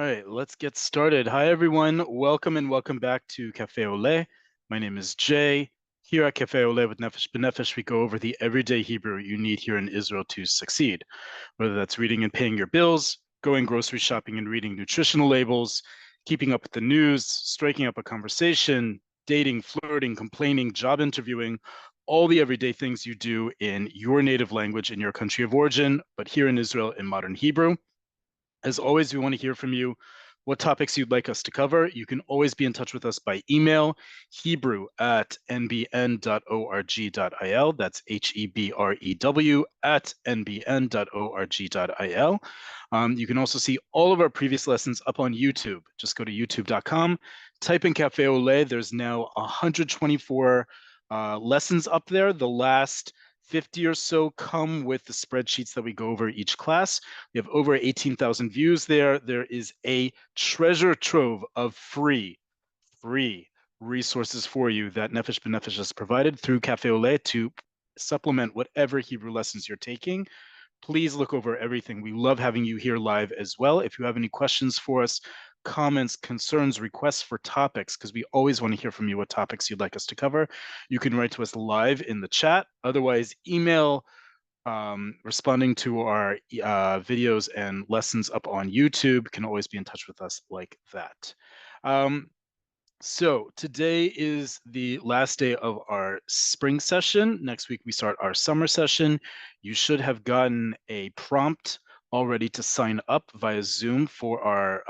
right, let's get started. Hi, everyone. Welcome and welcome back to Cafe Oleh. My name is Jay. Here at Cafe Oleh with Nefesh B'Nefesh, we go over the everyday Hebrew you need here in Israel to succeed, whether that's reading and paying your bills, going grocery shopping and reading nutritional labels, keeping up with the news, striking up a conversation, dating, flirting, complaining, job interviewing, all the everyday things you do in your native language in your country of origin, but here in Israel in modern Hebrew. As always, we want to hear from you what topics you'd like us to cover. You can always be in touch with us by email, hebrew@nbn.org.il. That's HEBREW @nbn.org.il. You can also see all of our previous lessons up on YouTube. Just go to youtube.com, type in Cafe Olay. There's now 124 lessons up there. The last 50 or so come with the spreadsheets that we go over each class. We have over 18,000 views there. There is a treasure trove of free resources for you that Nefesh B'Nefesh has provided through Cafe Oleh to supplement whatever Hebrew lessons you're taking. Please look over everything. We love having you here live as well. If you have any questions for us, comments, concerns, requests for topics, because we always want to hear from you what topics you'd like us to cover, you can write to us live in the chat. Otherwise, email responding to our videos and lessons up on YouTube. Can always be in touch with us like that. So today is the last day of our spring session. Next week, we start our summer session. You should have gotten a prompt already to sign up via Zoom for our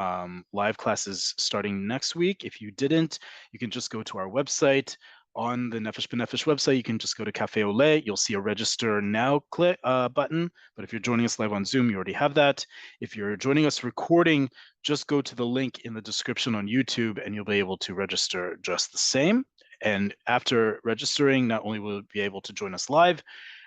live classes starting next week. If you didn't, you can just go to our website. On the Nefesh B'Nefesh website, you can just go to Cafe Oleh. You'll see a register now click button. But if you're joining us live on Zoom, you already have that. If you're joining us recording, just go to the link in the description on YouTube and you'll be able to register just the same. And after registering, not only will you be able to join us live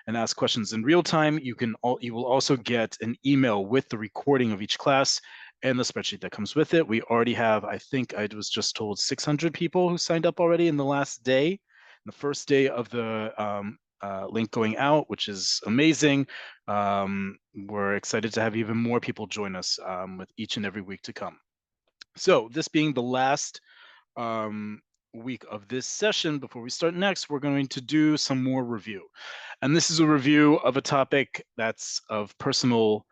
and ask questions in real time, you will also get an email with the recording of each class and the spreadsheet that comes with it. We already have, I think I was just told 600 people who signed up already in the last day, the first day of the link going out, which is amazing. We're excited to have even more people join us with each and every week to come. So this being the last week of this session, before we start next, we're going to do some more review. And this is a review of a topic that's of personal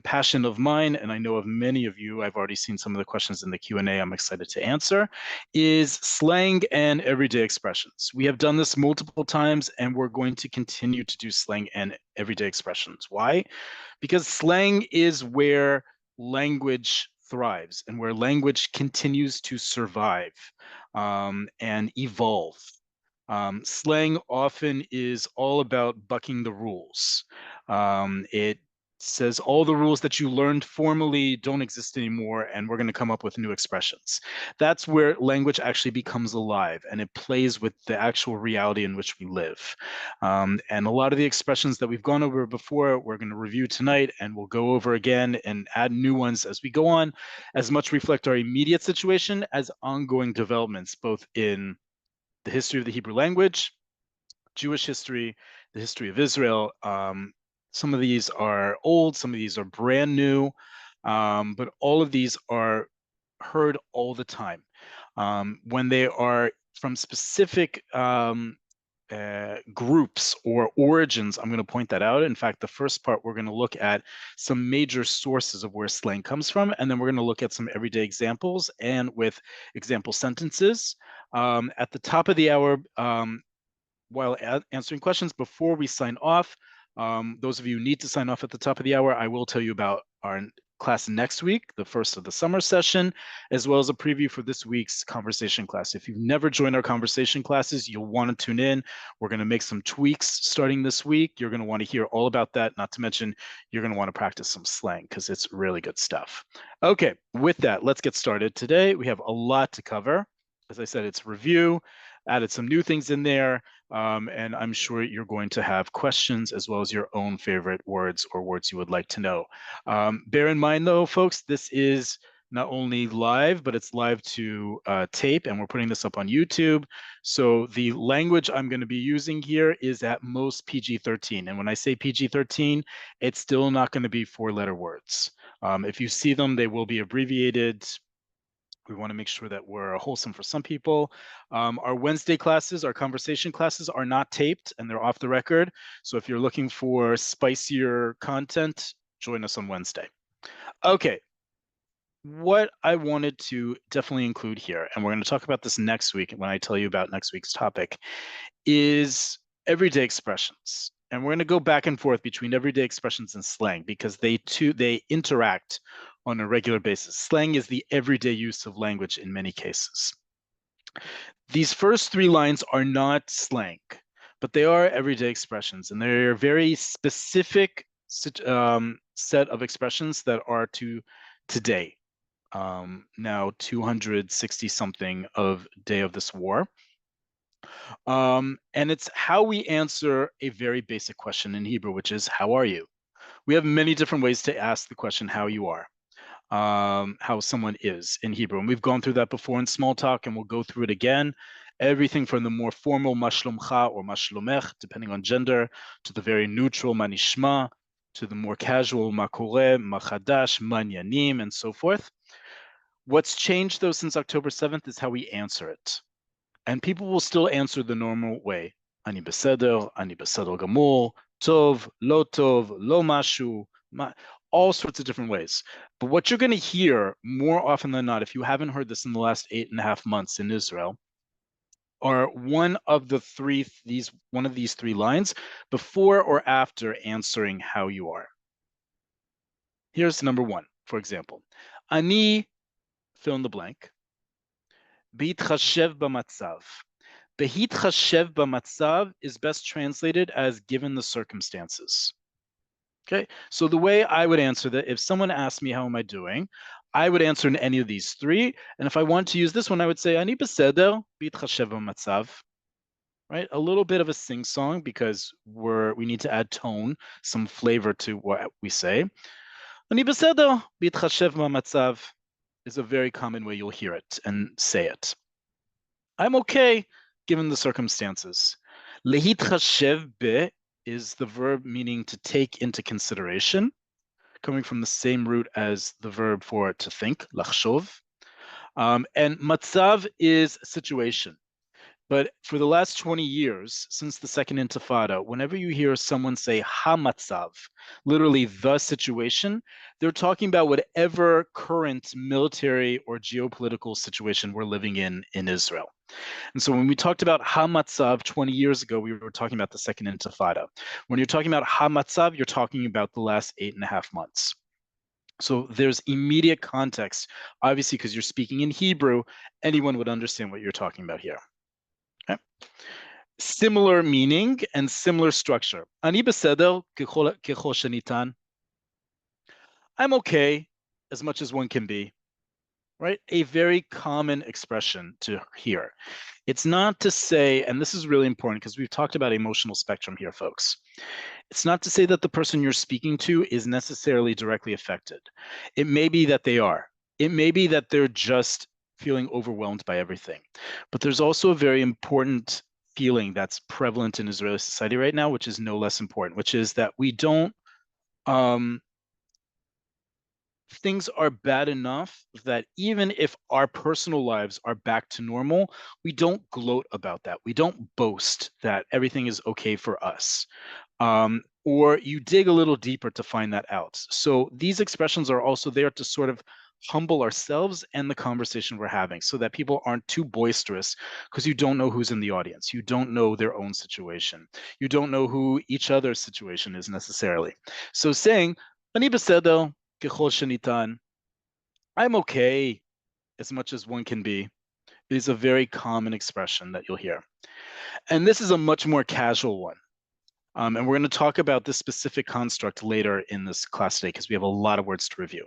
passion of mine, and I know of many of you. I've already seen some of the questions in the Q&A I'm excited to answer, is slang and everyday expressions. We have done this multiple times, and we're going to continue to do slang and everyday expressions. Why? Because slang is where language thrives and where language continues to survive and evolve. Slang often is all about bucking the rules. It says all the rules that you learned formally don't exist anymore, and we're going to come up with new expressions. That's where language actually becomes alive, and it plays with the actual reality in which we live. And a lot of the expressions that we've gone over before, we're going to review tonight, and we'll go over again and add new ones as we go on, as much reflect our immediate situation as ongoing developments, both in the history of the Hebrew language, Jewish history, the history of Israel. Some of these are old, some of these are brand new, but all of these are heard all the time. When they are from specific groups or origins, I'm going to point that out. In fact, the first part, we're going to look at some major sources of where slang comes from, and then we're going to look at some everyday examples and with example sentences. At the top of the hour, while answering questions before we sign off, those of you who need to sign off at the top of the hour, I will tell you about our class next week, the first of the summer session, as well as a preview for this week's conversation class. If you've never joined our conversation classes, you'll want to tune in. We're going to make some tweaks starting this week. You're going to want to hear all about that, not to mention you're going to want to practice some slang because it's really good stuff. Okay, with that, let's get started. Today, we have a lot to cover. As I said, it's review, added some new things in there, and I'm sure you're going to have questions as well as your own favorite words or words you would like to know. Bear in mind, though, folks, this is not only live, but it's live to tape, and we're putting this up on YouTube. So the language I'm going to be using here is at most PG-13. And when I say PG-13, it's still not going to be four-letter words. If you see them, they will be abbreviated. We want to make sure that we're wholesome for some people. Our Wednesday classes, our conversation classes, are not taped and they're off the record. So if you're looking for spicier content, join us on Wednesday. Okay, what I wanted to definitely include here, and we're going to talk about this next week when I tell you about next week's topic, is everyday expressions. And we're going to go back and forth between everyday expressions and slang because they interact on a regular basis. Slang is the everyday use of language in many cases. These first three lines are not slang, but they are everyday expressions, and they're a very specific set of expressions that are to today. Now 260 something of day of this war. And it's how we answer a very basic question in Hebrew, which is, how are you? We have many different ways to ask the question, how you are, how someone is in Hebrew. And we've gone through that before in small talk, and we'll go through it again. Everything from the more formal mashlomcha or mashlomech, depending on gender, to the very neutral manishma, to the more casual makore, machadash, manyanim, and so forth. What's changed, though, since October 7th is how we answer it. And people will still answer the normal way. Ani beseder gamur, tov, lo mashu, all sorts of different ways. But what you're going to hear more often than not, if you haven't heard this in the last 8.5 months in Israel, are one of these three lines before or after answering how you are. Here's number one, for example. Ani, fill in the blank. B'yitchashev b'matzav. B'yitchashev b'matzav is best translated as given the circumstances. Okay, so the way I would answer that, if someone asked me how am I doing, I would answer in any of these three. And if I want to use this one, I would say ani beseder b'yitchashev b'matzav. Right, a little bit of a sing-song because we need to add tone, some flavor to what we say. Ani beseder b'yitchashev b'matzav is a very common way you'll hear it and say it. I'm okay, given the circumstances. Lehitchashev be is the verb meaning to take into consideration, coming from the same root as the verb for to think, lachshov. And matzav is situation. But for the last 20 years, since the Second Intifada, whenever you hear someone say ha-matzav, literally the situation, they're talking about whatever current military or geopolitical situation we're living in Israel. And so when we talked about ha-matzav 20 years ago, we were talking about the Second Intifada. When you're talking about ha-matzav, you're talking about the last 8.5 months. So there's immediate context, obviously, because you're speaking in Hebrew, anyone would understand what you're talking about here. Okay. Similar meaning and similar structure. Ani beseder kechol shenitan. I'm okay, as much as one can be. Right? A very common expression to hear. It's not to say, and this is really important because we've talked about emotional spectrum here, folks. It's not to say that the person you're speaking to is necessarily directly affected. It may be that they are. It may be that they're just feeling overwhelmed by everything. But there's also a very important feeling that's prevalent in Israeli society right now, which is no less important, which is that we don't, things are bad enough that even if our personal lives are back to normal, we don't gloat about that. We don't boast that everything is okay for us. Or you dig a little deeper to find that out. So these expressions are also there to sort of humble ourselves and the conversation we're having so that people aren't too boisterous because you don't know who's in the audience. You don't know their own situation. You don't know who each other's situation is necessarily. So saying, Ani beseder kechol shenitan, I'm okay as much as one can be, is a very common expression that you'll hear. And this is a much more casual one. And we're going to talk about this specific construct later in this class today because we have a lot of words to review.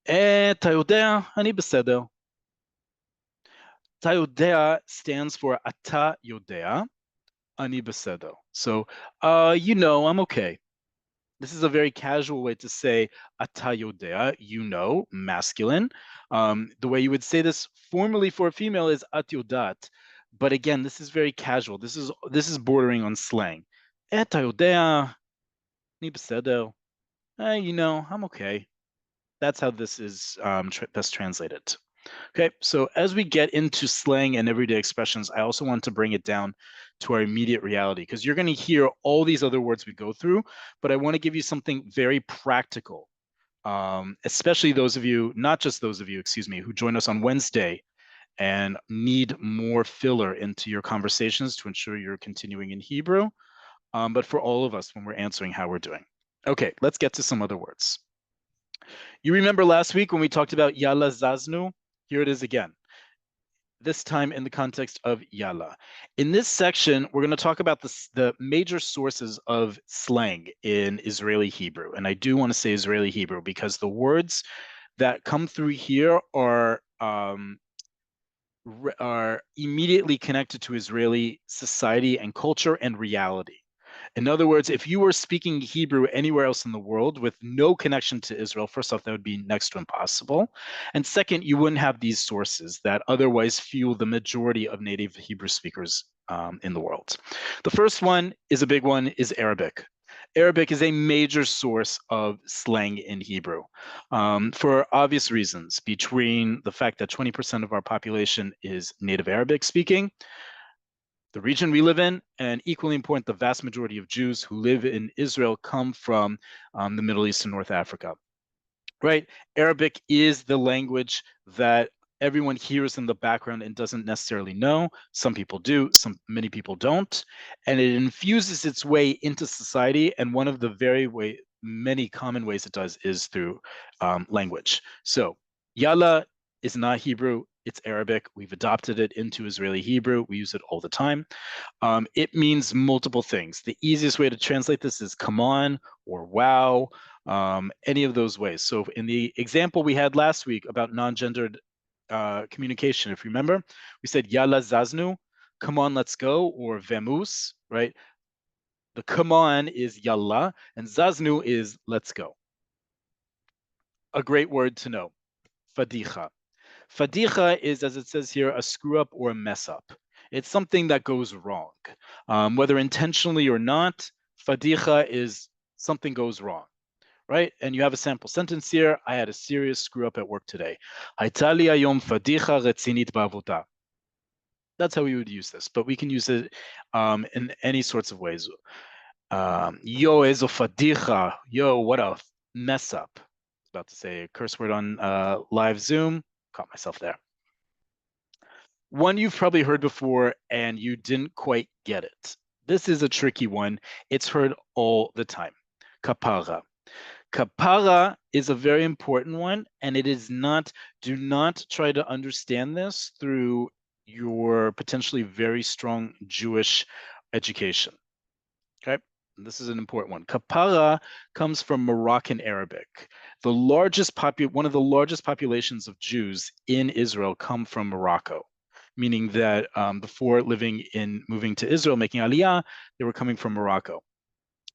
אתה יודע, אני בסדר. אתה יודע stands for אתה יודע, אני בסדר. So, you know, I'm okay. This is a very casual way to say אתה יודע, you know, masculine. The way you would say this formally for a female is את יודעת. But again, this is very casual. This is bordering on slang. אתה יודע, אני בסדר. I'm okay. That's how this is best translated. Okay, so as we get into slang and everyday expressions, I also want to bring it down to our immediate reality because you're going to hear all these other words we go through, but I want to give you something very practical, especially those of you, not just those of you, excuse me, who join us on Wednesday and need more filler into your conversations to ensure you're continuing in Hebrew, but for all of us when we're answering how we're doing. Okay, let's get to some other words. You remember last week when we talked about Yalla Zaznu? Here it is again, this time in the context of Yalla. In this section, we're going to talk about the major sources of slang in Israeli Hebrew. And I do want to say Israeli Hebrew because the words that come through here are immediately connected to Israeli society and culture and reality. In other words, if you were speaking Hebrew anywhere else in the world with no connection to Israel, first off, that would be next to impossible. And second, you wouldn't have these sources that otherwise fuel the majority of native Hebrew speakers in the world. The first one is a big one, is Arabic. Arabic is a major source of slang in Hebrew for obvious reasons, between the fact that 20% of our population is native Arabic speaking, the region we live in, and equally important, the vast majority of Jews who live in Israel come from the Middle East and North Africa, right? Arabic is the language that everyone hears in the background and doesn't necessarily know. Some people do, many people don't. And it infuses its way into society. And one of the many common ways it does is through language. So Yalla is not Hebrew, it's Arabic. We've adopted it into Israeli Hebrew. We use it all the time. It means multiple things. The easiest way to translate this is come on or wow, any of those ways. So in the example we had last week about non-gendered communication, if you remember, we said yalla zaznu, come on, let's go, or vemus, right? The come on is yalla, and zaznu is let's go. A great word to know, fadicha. Fadicha is, as it says here, a screw up or a mess up. It's something that goes wrong. Whether intentionally or not, fadicha is something goes wrong, right? And you have a sample sentence here. I had a serious screw up at work today. הייתה לי היום פדיחה רצינית בעבודה. That's how we would use this, but we can use it in any sorts of ways. Yo, ezo fadicha. Yo, what a mess up. I was about to say a curse word on live Zoom. Caught myself there. One you've probably heard before and you didn't quite get it. This is a tricky one. It's heard all the time. Kapara. Kapara is a very important one, and it is not, do not try to understand this through your potentially very strong Jewish education. Okay, this is an important one. Kapara comes from Moroccan Arabic. One of the largest populations of Jews in Israel come from Morocco, meaning that before moving to Israel, making Aliyah, they were coming from Morocco.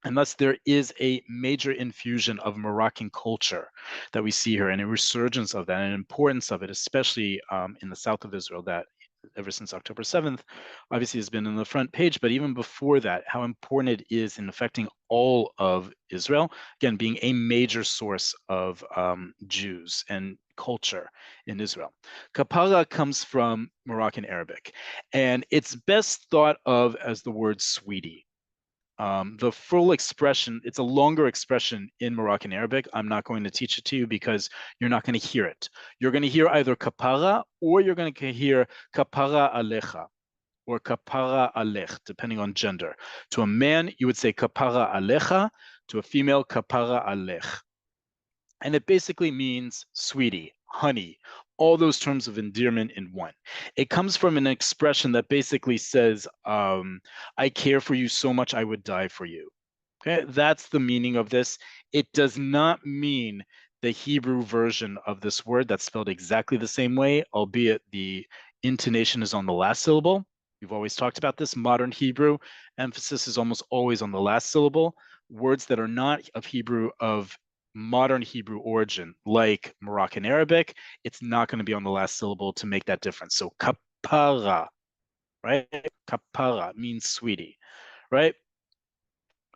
And thus there is a major infusion of Moroccan culture that we see here, and a resurgence of that, and an importance of it, especially in the south of Israel, that ever since October 7th, obviously has been on the front page, but even before that, how important it is in affecting all of Israel, again, being a major source of Jews and culture in Israel. Kapara comes from Moroccan Arabic, and it's best thought of as the word sweetie. The full expression, it's a longer expression in Moroccan Arabic. I'm not going to teach it to you because you're not going to hear it. You're going to hear either kapara or you're going to hear kapara alecha or kapara alech, depending on gender. To a man, you would say kapara alecha. To a female, kapara alech. And it basically means sweetie, honey, all those terms of endearment in one. It comes from an expression that basically says, I care for you so much I would die for you. Okay, that's the meaning of this. It does not mean the Hebrew version of this word that's spelled exactly the same way, albeit the intonation is on the last syllable. We've always talked about this. Modern Hebrew emphasis is almost always on the last syllable. Words that are not of modern Hebrew origin, like Moroccan Arabic, it's not going to be on the last syllable to make that difference. So kapara, right? Kapara means sweetie, right?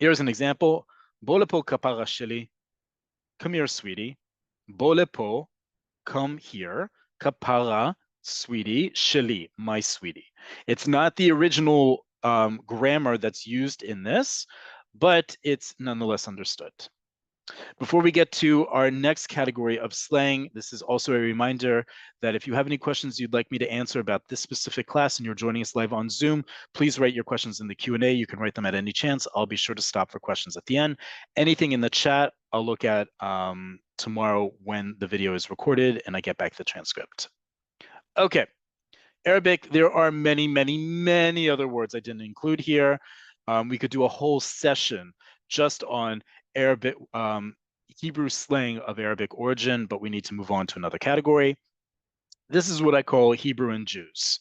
Here's an example. Bolepo kapara sheli. come here, sweetie. Bolepo, come here. Kapara, sweetie. Sheli, my sweetie. It's not the original grammar that's used in this, but it's nonetheless understood. Before we get to our next category of slang, this is also a reminder that if you have any questions you'd like me to answer about this specific class and you're joining us live on Zoom, please write your questions in the Q&A. You can write them at any chance. I'll be sure to stop for questions at the end. Anything in the chat, I'll look at tomorrow when the video is recorded and I get back the transcript. Okay, Arabic, there are many, many, many other words I didn't include here. We could do a whole session just on Arabic, Hebrew slang of Arabic origin, but we need to move on to another category. This is what I call Hebrew and Jews.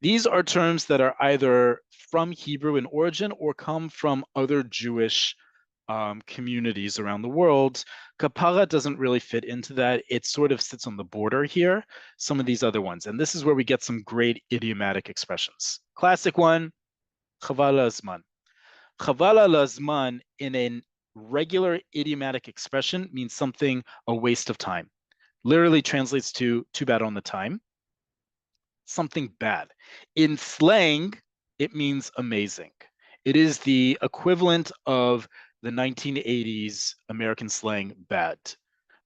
These are terms that are either from Hebrew in origin or come from other Jewish communities around the world. Kapara doesn't really fit into that. It sort of sits on the border here, some of these other ones. And this is where we get some great idiomatic expressions. Classic one, chaval azman. Chaval azman in a regular idiomatic expression means something a waste of time. Literally translates to too bad on the time. Something bad. In slang, it means amazing. It is the equivalent of the 1980s American slang bad.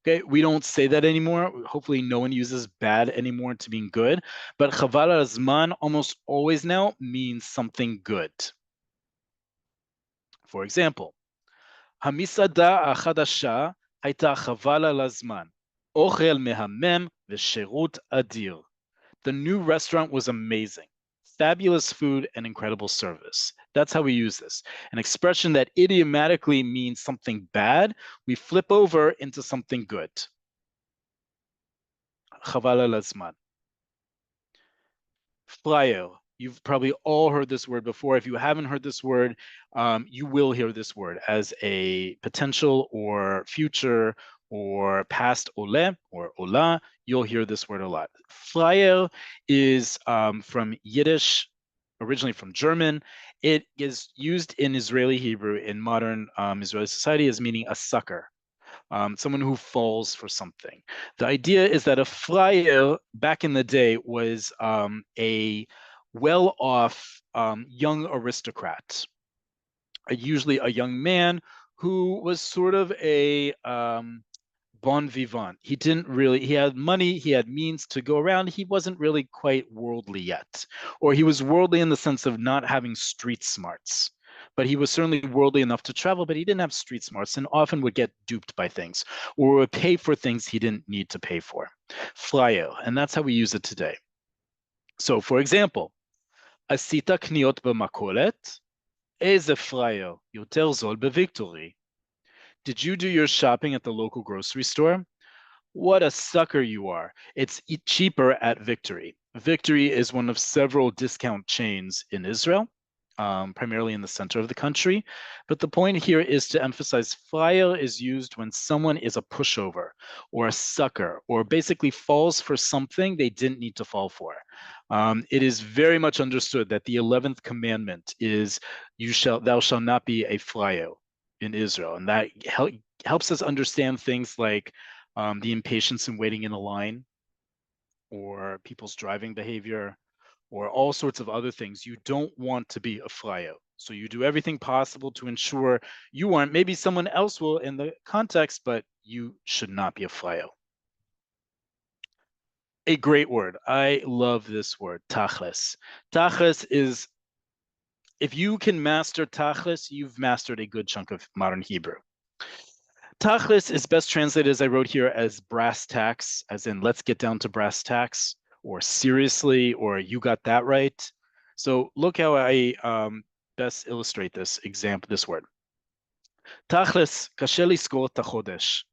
Okay, we don't say that anymore. Hopefully no one uses bad anymore to mean good, but chaval azman almost always now means something good. For example, המסעדה החדשה הייתה חבל על הזמן. אוכל מהמם ושירות אדיר. The new restaurant was amazing. Fabulous food and incredible service. That's how we use this. An expression that idiomatically means something bad, we flip over into something good. Chaval al azman. Flyer. You've probably all heard this word before. If you haven't heard this word, you will hear this word as a potential or future or past Oleh or Olah. You'll hear this word a lot. Flyer is from Yiddish, originally from German. It is used in Israeli Hebrew in modern Israeli society as meaning a sucker. Someone who falls for something. The idea is that a flyer back in the day was a well-off young aristocrat, usually a young man who was sort of a bon vivant. He had money, he had means to go around. He wasn't really quite worldly yet, or he was worldly in the sense of not having street smarts. But he was certainly worldly enough to travel, but he didn't have street smarts and often would get duped by things or would pay for things he didn't need to pay for. Flyer, and that's how we use it today. So, for example, עשית קניות במכולת? איזה פראייר, יותר זול בוויקטורי. Did you do your shopping at the local grocery store? What a sucker you are. It's cheaper at Victory. Victory is one of several discount chains in Israel, primarily in the center of the country. But the point here is to emphasize flyer is used when someone is a pushover or a sucker or basically falls for something they didn't need to fall for. It is very much understood that the 11th commandment is thou shalt not be a flyer in Israel. And that helps us understand things like the impatience in waiting in a line, or people's driving behavior, or all sorts of other things. You don't want to be a flyer. So you do everything possible to ensure you aren't. Maybe someone else will in the context, but you should not be a flyer. A great word. I love this word, tachlis. Tachlis is, if you can master tachlis, you've mastered a good chunk of modern Hebrew. Tachlis is best translated, as I wrote here, as brass tacks, as in let's get down to brass tacks, or seriously, or you got that right. So look how I best illustrate this word. Tachlis, קשה לסגור את החודש.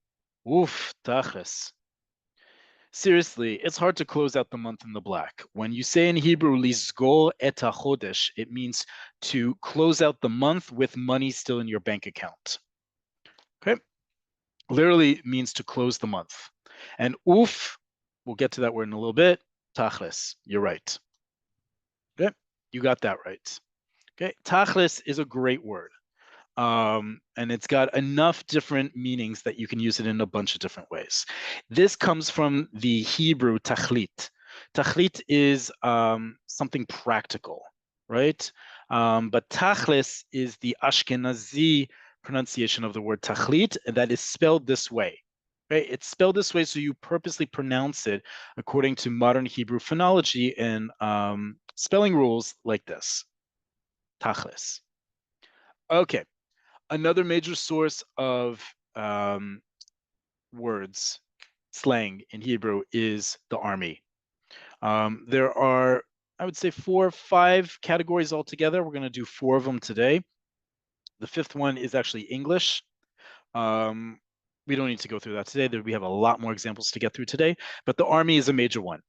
Oof, tachlis. Seriously, it's hard to close out the month in the black. When you say in Hebrew, lizgor et hachodesh, it means to close out the month with money still in your bank account. Okay, literally means to close the month. And oof, we'll get to that word in a little bit. Tachlis, you're right. Okay, you got that right. Okay, tachlis is a great word. And it's got enough different meanings that you can use it in a bunch of different ways. This comes from the Hebrew tachlit. Tachlit is something practical, right? But tachlis is the Ashkenazi pronunciation of the word tachlit, and that is spelled this way. Right? It's spelled this way, so you purposely pronounce it according to modern Hebrew phonology and spelling rules like this. Tachlis. Okay. Another major source of words, slang in Hebrew, is the army. There are, I would say, 4 or 5 categories altogether. We're going to do 4 of them today. The 5th one is actually English. We don't need to go through that today. We have a lot more examples to get through today, but the army is a major one.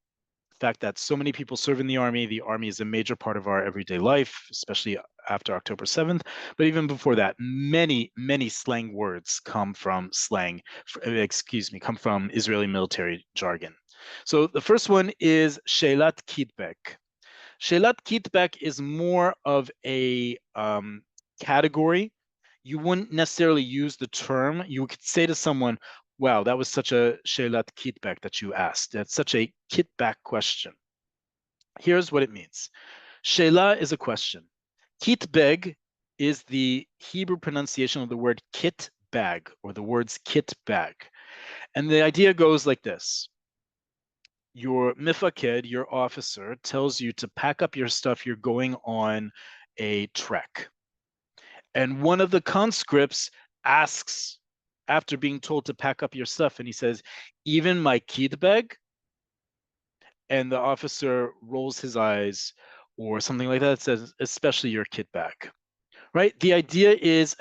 The fact that so many people serve in the army is a major part of our everyday life, especially after October 7th. But even before that, many slang words come from come from Israeli military jargon. So the first one is Shelat Kitbek. Shelat Kitbek is more of a category. You wouldn't necessarily use the term. You could say to someone, wow, that was such a Shelat Kitbek that you asked. That's such a kitback question. Here's what it means. Sheila is a question. Kitbeg is the Hebrew pronunciation of the word kit bag, or the words kit bag. And the idea goes like this. Your mifaked, your officer, tells you to pack up your stuff. You're going on a trek. And one of the conscripts asks, after being told to pack up your stuff, and he says, even my kitbeg? And the officer rolls his eyes or something like that. It says, especially your kit bag, right? The idea is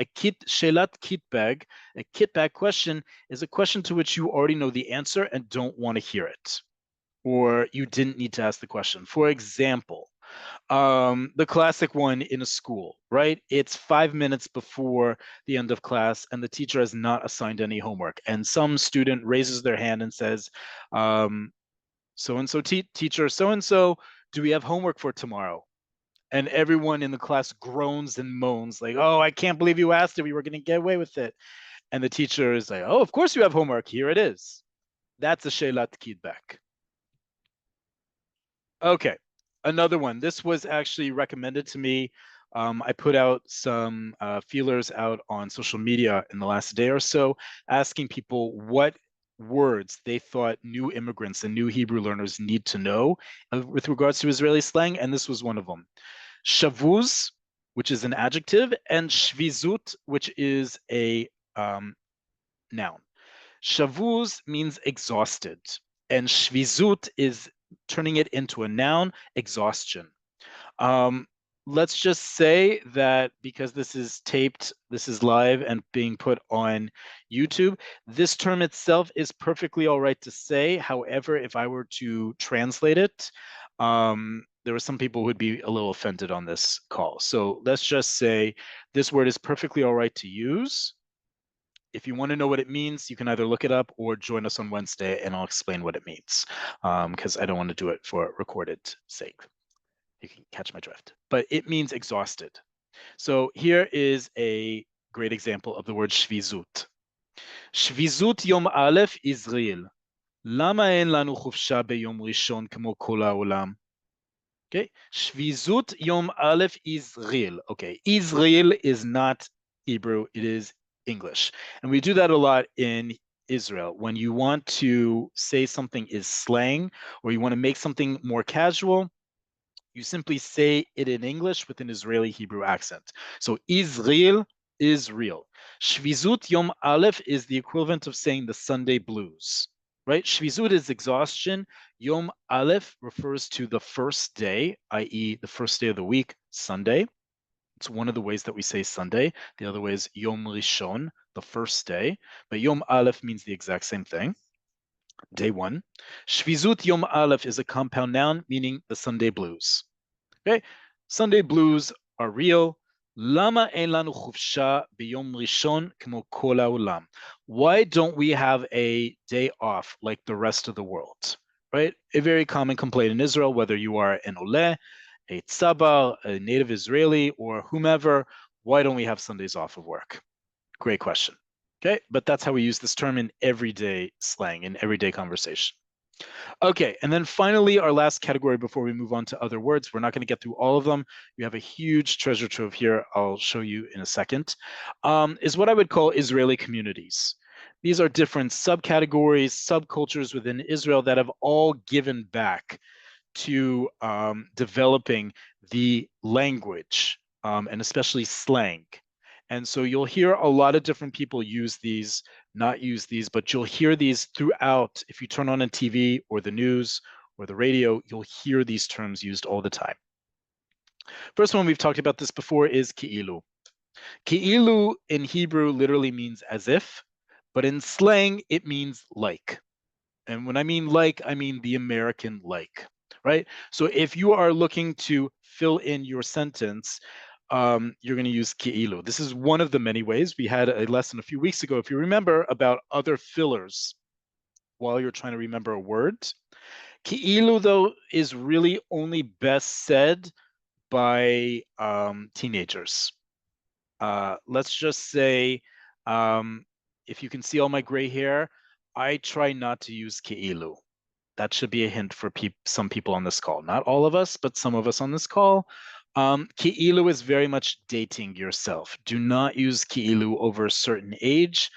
shelat kit bag, a kit bag question is a question to which you already know the answer and don't want to hear it, or you didn't need to ask the question. For example, the classic one in a school, right? It's 5 minutes before the end of class and the teacher has not assigned any homework. And some student raises their hand and says, so-and-so teacher, so-and-so, do we have homework for tomorrow? And everyone in the class groans and moans like, oh, I can't believe you asked it. We were going to get away with it. And the teacher is like, oh, of course you have homework. Here it is. That's a Shelat Kidbek. Okay, another one. This was actually recommended to me. I put out some feelers out on social media in the last day or so, asking people what words they thought new immigrants and new Hebrew learners need to know with regards to Israeli slang, and this was one of them. Shavuz, which is an adjective, and shvizut, which is a noun. Shavuz means exhausted, and shvizut is turning it into a noun, exhaustion. Let's just say that because this is taped, this is live and being put on YouTube, this term itself is perfectly all right to say. However, if I were to translate it, there were some people who would be a little offended on this call. So let's just say this word is perfectly all right to use. If you want to know what it means, you can either look it up or join us on Wednesday and I'll explain what it means, because I don't want to do it for recorded sake. You can catch my drift. But it means exhausted. So here is a great example of the word shvizut. Shvizut yom aleph Israel. למה אין לנו חופשה ביום ראשון כמו כל העולם? Okay, Shvizut Yom Aleph Israel. Okay, Israel is not Hebrew, it is English. And we do that a lot in Israel. When you want to say something is slang or you want to make something more casual, you simply say it in English with an Israeli Hebrew accent. So Israel is real. Shvizut Yom Aleph is the equivalent of saying the Sunday blues, right? Shvizut is exhaustion. Yom Aleph refers to the first day, i.e. the first day of the week, Sunday. It's one of the ways that we say Sunday. The other way is Yom Rishon, the first day. But Yom Aleph means the exact same thing. Day one. Shvizut Yom Aleph is a compound noun meaning the Sunday blues. Okay, Sunday blues are real. Lama ein lanu chufsha biyom rishon kmo kol haolam. Why don't we have a day off like the rest of the world? Right, a very common complaint in Israel, whether you are an Oleh, a Tzabar, a native Israeli, or whomever. Why don't we have Sundays off of work? Great question. Okay, but that's how we use this term in everyday slang, in everyday conversation. Okay, and then finally, our last category before we move on to other words. We're not going to get through all of them. You have a huge treasure trove here. I'll show you in a second. Is what I would call Israeli communities. These are different subcategories, subcultures within Israel that have all given back to developing the language, and especially slang. And so you'll hear a lot of different people use these, not use these, but you'll hear these throughout. If you turn on a TV or the news or the radio, you'll hear these terms used all the time. First one, we've talked about this before, is ki'ilu. Ki'ilu in Hebrew literally means as if, but in slang, it means like. And when I mean like, I mean the American like, right? So if you are looking to fill in your sentence, you're going to use ki'ilu. This is one of the many ways. We had a lesson a few weeks ago, if you remember, about other fillers while you're trying to remember a word. Ki'ilu, though, is really only best said by teenagers. Let's just say, if you can see all my gray hair, I try not to use ki'ilu. That should be a hint for some people on this call. Not all of us, but some of us on this call. Ki'ilu is very much dating yourself. Do not use ki'ilu over a certain age.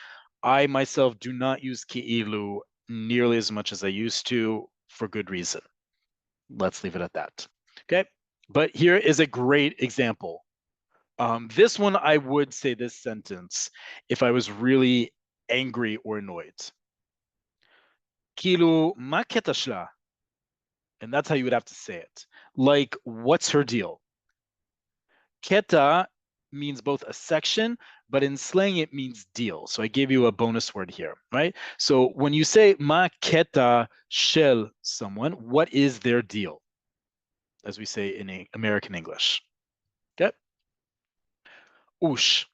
I myself do not use ki'ilu nearly as much as I used to, for good reason. Let's leave it at that. Okay, but here is a great example. This one, I would say this sentence if I was really angry or annoyed. Kilu ma keta shla. And that's how you would have to say it. Like, what's her deal? Keta means both a section, but in slang it means deal. So I gave you a bonus word here, right? So when you say ma keta shel someone, what is their deal? As we say in American English. Okay. Ush.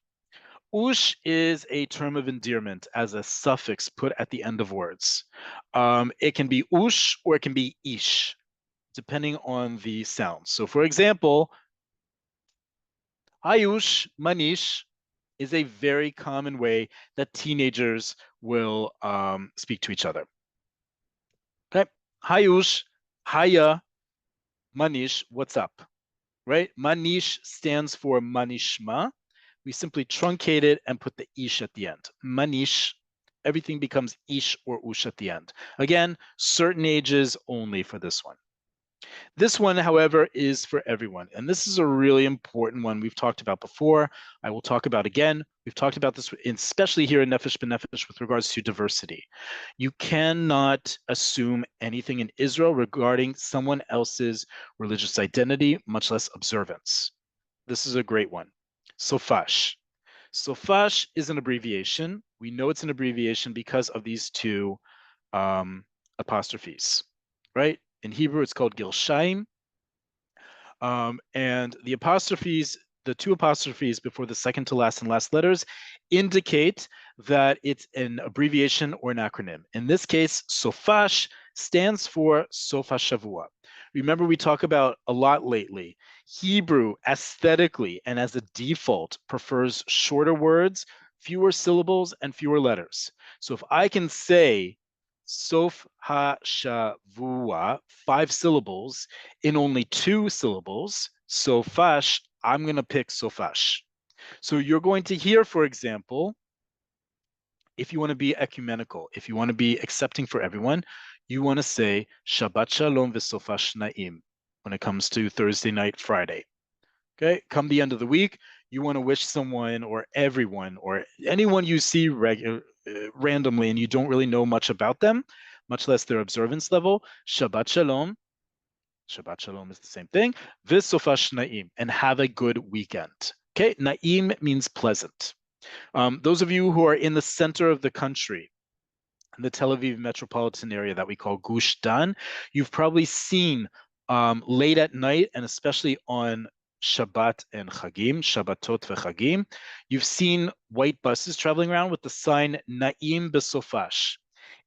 Ush is a term of endearment as a suffix put at the end of words. It can be ush or it can be ish, depending on the sound. So for example, Ayush, Manish is a very common way that teenagers will speak to each other. Okay, Hayush, Haya, Manish, what's up? Right? Manish stands for Manishma. We simply truncate it and put the ish at the end. Manish, everything becomes ish or ush at the end. Again, certain ages only for this one. This one, however, is for everyone. And this is a really important one we've talked about before. I will talk about again. We've talked about this, especially here in Nefesh B'Nefesh, with regards to diversity. You cannot assume anything in Israel regarding someone else's religious identity, much less observance. This is a great one. Sofash. Sofash is an abbreviation. We know it's an abbreviation because of these two apostrophes, right? In Hebrew, it's called Gilshaim. And the apostrophes, the two apostrophes before the second to last and last letters, indicate that it's an abbreviation or an acronym. In this case, Sofash stands for Sofa Shavua. Remember, we talk about a lot lately. Hebrew, aesthetically and as a default, prefers shorter words, fewer syllables, and fewer letters. So if I can say Sof ha shavua, 5 syllables, in only 2 syllables, sofash, I'm going to pick sofash. So you're going to hear, for example, if you want to be ecumenical, if you want to be accepting for everyone, you want to say Shabbat Shalom v'sofash na'im when it comes to Thursday night, Friday. Okay, come the end of the week, you want to wish someone or everyone or anyone you see randomly and you don't really know much about them, much less their observance level, Shabbat Shalom. Shabbat Shalom is the same thing. V'sofash na'im, and have a good weekend. Okay, na'im means pleasant. Those of you who are in the center of the country, the Tel Aviv metropolitan area that we call Gush Dan, you've probably seen late at night and especially on Shabbat and Chagim, Shabbatot v'Chagim, you've seen white buses traveling around with the sign Na'im B'Sofash.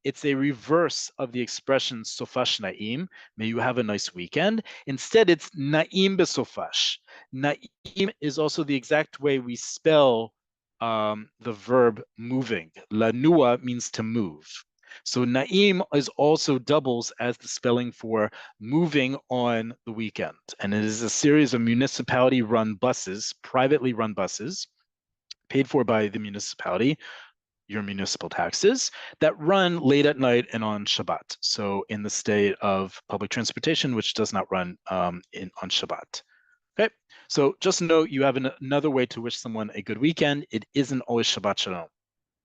it's a reverse of the expression sofash na'im, may you have a nice weekend. Instead, it's na'im besofash. Na'im is also the exact way we spell the verb moving. Lanua means to move. So na'im is also doubles as the spelling for moving on the weekend. And it is a series of municipality-run buses, privately run buses, paid for by the municipality, your municipal taxes, that run late at night and on Shabbat. So in the state of public transportation, which does not run on Shabbat. Okay, so just note you have another way to wish someone a good weekend. It isn't always Shabbat Shalom.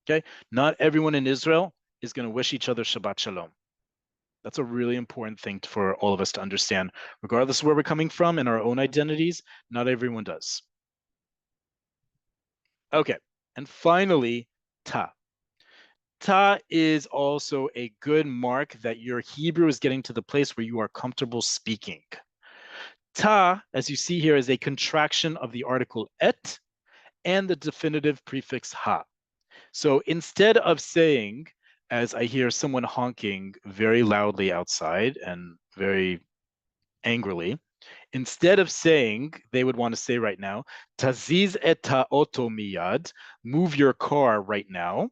Okay, not everyone in Israel is going to wish each other Shabbat Shalom. That's a really important thing for all of us to understand. Regardless of where we're coming from and our own identities, not everyone does. Okay, and finally, ta. Ta is also a good mark that your Hebrew is getting to the place where you are comfortable speaking. Ta, as you see here, is a contraction of the article et and the definitive prefix ha. So instead of saying, as I hear someone honking very loudly outside and very angrily, instead of saying, they would want to say right now, taziz et ha'oto miyad, move your car right now.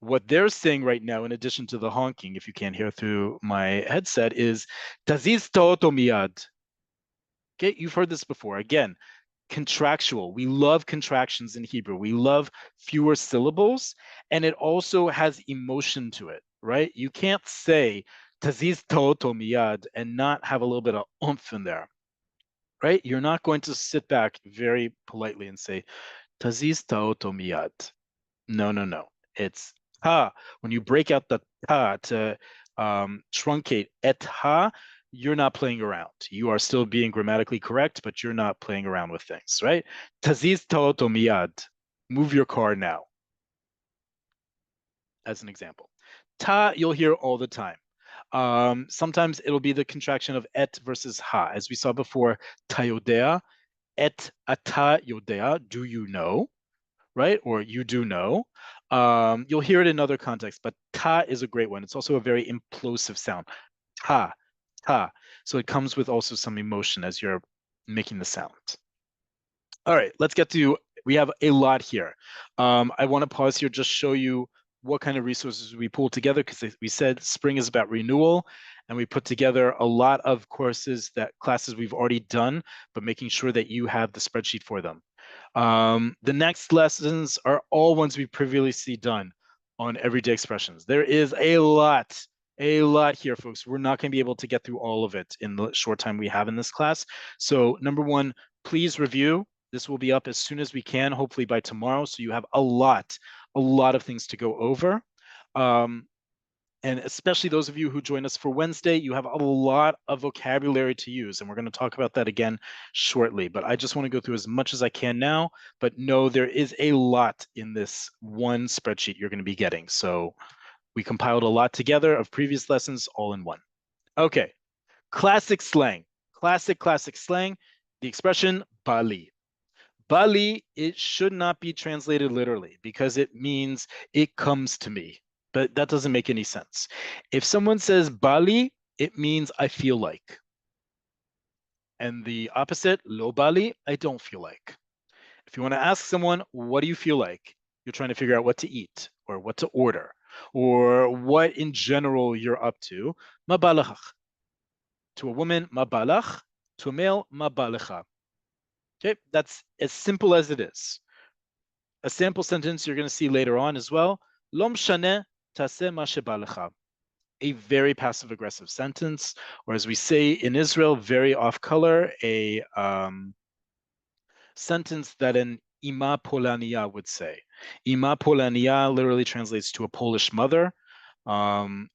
What they're saying right now, in addition to the honking, if you can't hear through my headset, is taziz ta'oto miyad. Okay, you've heard this before. Again, contractual. We love contractions in Hebrew. We love fewer syllables, and it also has emotion to it, right? You can't say taziz ta'oto miyad and not have a little bit of oomph in there, right? You're not going to sit back very politely and say taziz ta'oto miyad. No, no, no. It's ta. When you break out the ta to truncate et ha, you're not playing around. You are still being grammatically correct, but you're not playing around with things, right? Taziz ta'oto miyad. Move your car now. As an example. Ta, you'll hear all the time. Sometimes it'll be the contraction of et versus ha. As we saw before, ta yodea, et ata yodea, do you know? Right? Or you do know. You'll hear it in other contexts, but ta is a great one. It's also a very implosive sound. Ta, ta. So it comes with also some emotion as you're making the sound. All right, let's get to, we have a lot here. I want to pause here, just show you what kind of resources we pulled together, because we said spring is about renewal, and we put together a lot of courses, classes we've already done, but making sure that you have the spreadsheet for them. The next lessons are all ones we've previously done on everyday expressions. There is a lot here, folks. We're not going to be able to get through all of it in the short time we have in this class. So number one, please review. This will be up as soon as we can, hopefully by tomorrow. So you have a lot of things to go over. And especially those of you who join us for Wednesday, you have a lot of vocabulary to use, and we're going to talk about that again shortly. But I just want to go through as much as I can now, but no, there is a lot in this one spreadsheet you're going to be getting. So we compiled a lot together of previous lessons all in one. Okay, classic slang, classic slang, the expression Bali. Bali, it should not be translated literally because it means it comes to me. But that doesn't make any sense. If someone says Bali, it means I feel like. And the opposite, lo Bali, I don't feel like. If you want to ask someone, what do you feel like? You're trying to figure out what to eat or what to order or what in general you're up to. Ma balach. To a woman, ma balach. To a male, ma balecha. Okay, that's as simple as it is. A sample sentence you're going to see later on as well. Lo mshane taseh ma shebalecha. A very passive-aggressive sentence, or as we say in Israel, very off-color, a sentence that an ima polania would say. Ima polania literally translates to a Polish mother.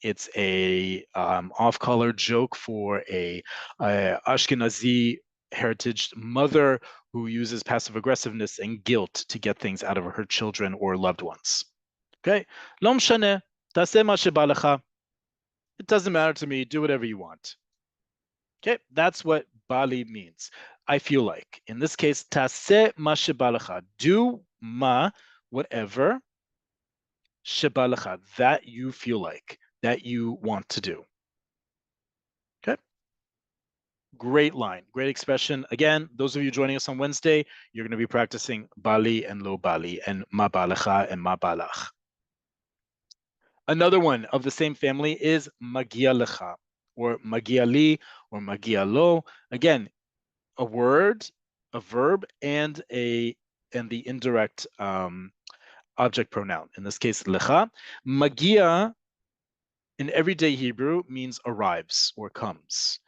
It's a off-color joke for a Ashkenazi heritage mother who uses passive-aggressiveness and guilt to get things out of her children or loved ones. Okay? Lo mshane, taseh ma shebalecha. It doesn't matter to me. Do whatever you want. Okay, that's what Bali means. I feel like. In this case, taseh ma shebalecha. Do ma, whatever, shebalecha, that you feel like. that you want to do. Okay. Great line, great expression. Again, those of you joining us on Wednesday, you're going to be practicing bali and lo bali and ma balecha and ma balach. Another one of the same family is magia lecha or magia li or magia lo. Again, a word, a verb, and the indirect object pronoun. In this case, lecha. Magia in everyday Hebrew means arrives or comes.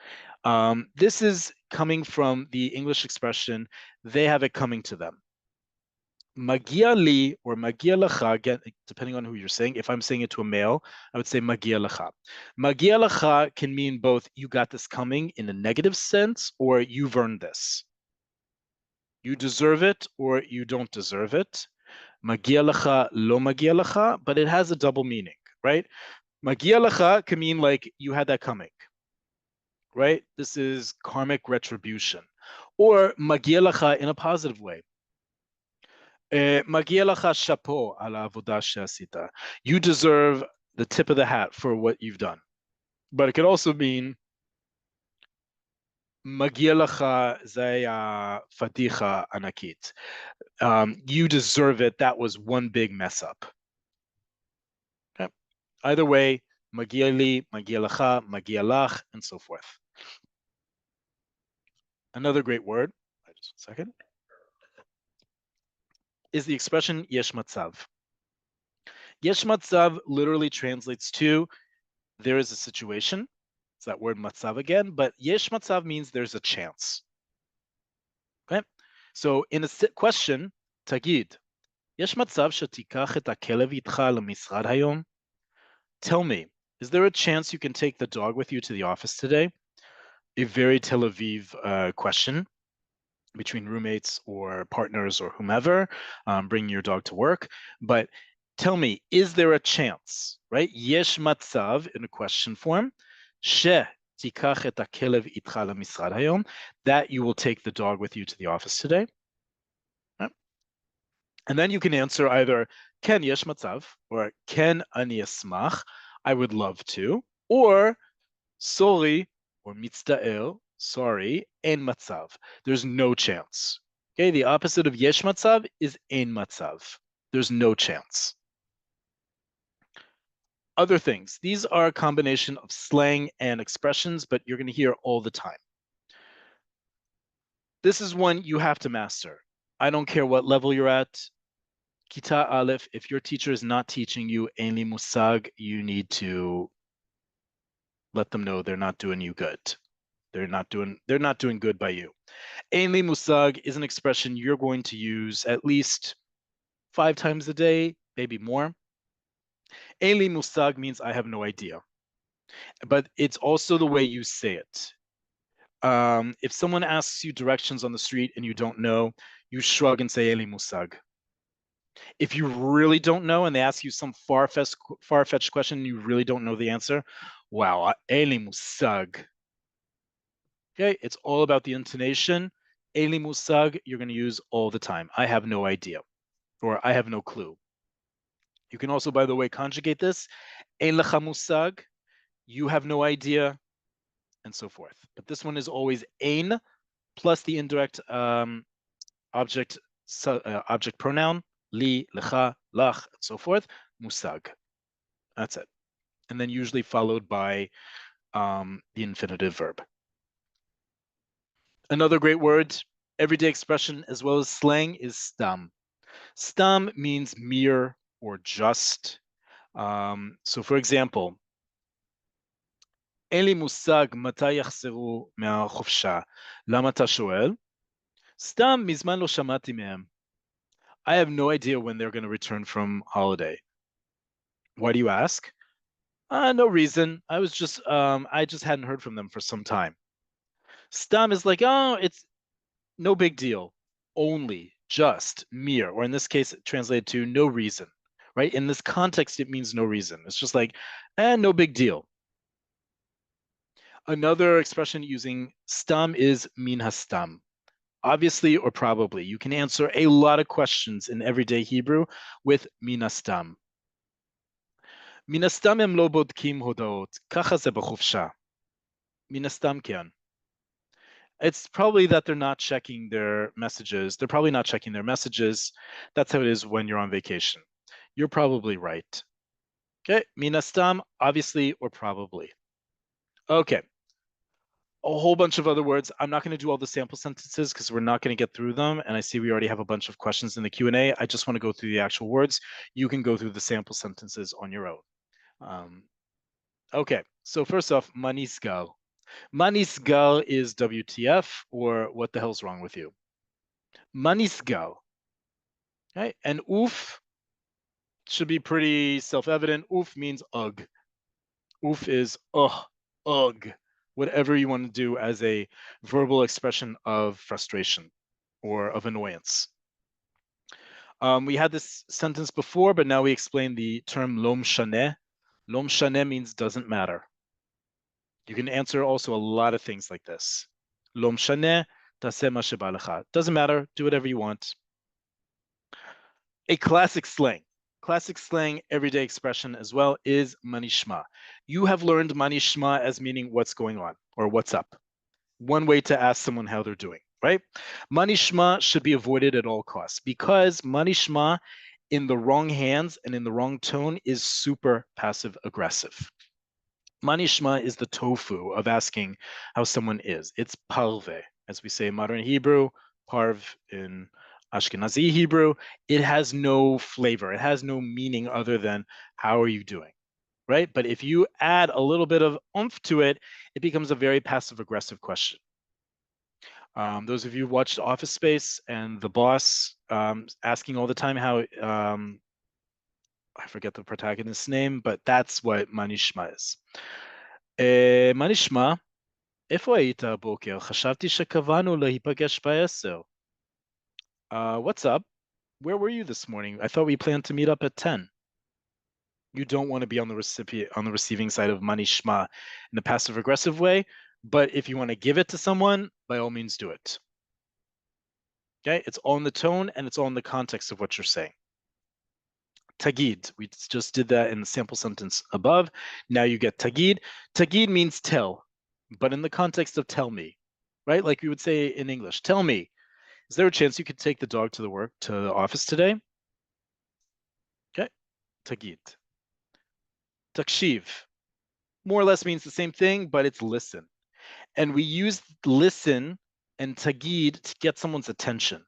This is coming from the English expression, they have it coming to them. Magia li or magia lecha, again, depending on who you're saying. If I'm saying it to a male, I would say magia lecha. Magia lecha can mean both you got this coming in a negative sense or you've earned this. You deserve it or you don't deserve it. Magia lecha, lo magia lecha, but it has a double meaning, right? Magia lecha can mean like you had that coming, right? This is karmic retribution. Or magia lecha in a positive way. Magia lecha chapeau על העבודה שעשית. You deserve the tip of the hat for what you've done. But it could also mean magia lecha זה פדיחה ענקית. You deserve it. That was one big mess up. Okay. Either way, magia li, magia lecha, magia lach, and so forth. Another great word, just a second, is the expression yesh matzav. Yesh matzav literally translates to there is a situation. It's that word matzav again, but yesh matzav means there's a chance. Okay, so in a question, tagid, yesh matzav shetikach et hakelev itcha lemisrad hayom? Tell me, is there a chance you can take the dog with you to the office today? A very Tel Aviv question between roommates or partners or whomever, bringing your dog to work. But tell me, is there a chance, right? Yesh matzav in a question form, she tikach et hakelev itcha lemisrad hayom, that you will take the dog with you to the office today. Right? And then you can answer either ken yesh matzav or ken ani esmach, I would love to, or sorry or mitzta'er, sorry, en matzav. There's no chance. Okay, the opposite of yesh matzav is en matzav. There's no chance. Other things. These are a combination of slang and expressions, but you're going to hear all the time. This is one you have to master. I don't care what level you're at. Kita Aleph, if your teacher is not teaching you ein li musag, you need to let them know they're not doing you good. They're not doing good by you. Ein li musag is an expression you're going to use at least 5 times a day, maybe more. Ein li musag means I have no idea. But it's also the way you say it. If someone asks you directions on the street and you don't know, you shrug and say ein li musag. If you really don't know and they ask you some far-fetched question and you really don't know the answer, wow, ein li musag. Okay, it's all about the intonation. Ein li musag, you're going to use all the time. I have no idea, or I have no clue. You can also, by the way, conjugate this. Ein lecha musag, you have no idea, and so forth. But this one is always ein plus the indirect object pronoun, li, lecha, lach, and so forth, musag. That's it. And then usually followed by the infinitive verb. Another great word, everyday expression as well as slang, is stam. Stam means mere or just. So for example, אין לי מושג מתי יחזרו מהחופשה. למה אתה שואל? סתם מזמן לא שמעתי מהם. I have no idea when they're going to return from holiday. Why do you ask? No reason. I just hadn't heard from them for some time. Stam is like, oh, it's no big deal. Only, just, mere, or in this case, translated to no reason, right? In this context, it means no reason. It's just like, no big deal. Another expression using stam is min hastam. Obviously or probably. You can answer a lot of questions in everyday Hebrew with min hastam. מן הסתם הם לא בודקים הודעות, ככה זה בחופשה. מן הסתם כן. It's probably that they're not checking their messages. They're probably not checking their messages. That's how it is when you're on vacation. You're probably right. Okay, מן הסתם, obviously, or probably. Okay, a whole bunch of other words. I'm not going to do all the sample sentences because we're not going to get through them. And I see we already have a bunch of questions in the Q&A. I just want to go through the actual words. You can go through the sample sentences on your own. Okay, so first off, manisgal. Manisgal is WTF, or what the hell's wrong with you? Manisgal. Okay, and oof should be pretty self-evident. Oof means ugh. Oof is ugh. Whatever you want to do as a verbal expression of frustration or of annoyance. We had this sentence before, but now we explain the term lo mshaneh. Lo mshaneh means doesn't matter. You can answer also a lot of things like this. Lo mshaneh, taseh ma sheba lecha. Doesn't matter, do whatever you want. A classic slang everyday expression as well is manishma. You have learned manishma as meaning what's going on or what's up. One way to ask someone how they're doing, right? Manishma should be avoided at all costs because manishma in the wrong hands and in the wrong tone is super passive aggressive. Manishma is the tofu of asking how someone is. It's parve, as we say in modern Hebrew, parv in Ashkenazi Hebrew. It has no flavor. It has no meaning other than how are you doing, right? But if you add a little bit of oomph to it, it becomes a very passive aggressive question. Those of you who watched Office Space and the boss asking all the time how, I forget the protagonist's name, but that's what manishma is. manishma, איפה היית הבוקר? חשבתי שקבענו להיפגש ב-10. What's up? Where were you this morning? I thought we planned to meet up at 10. You don't want to be on the receiving side of manishma in a passive aggressive way, but if you want to give it to someone, by all means do it. Okay, it's all in the tone and it's all in the context of what you're saying. Tagid, we just did that in the sample sentence above. Now you get tagid. Tagid means tell, but in the context of tell me, right? Like we would say in English, tell me, is there a chance you could take the dog to the office today? Okay, tagid. Takshiv, more or less means the same thing, but it's listen. And we use listen and tagid to get someone's attention,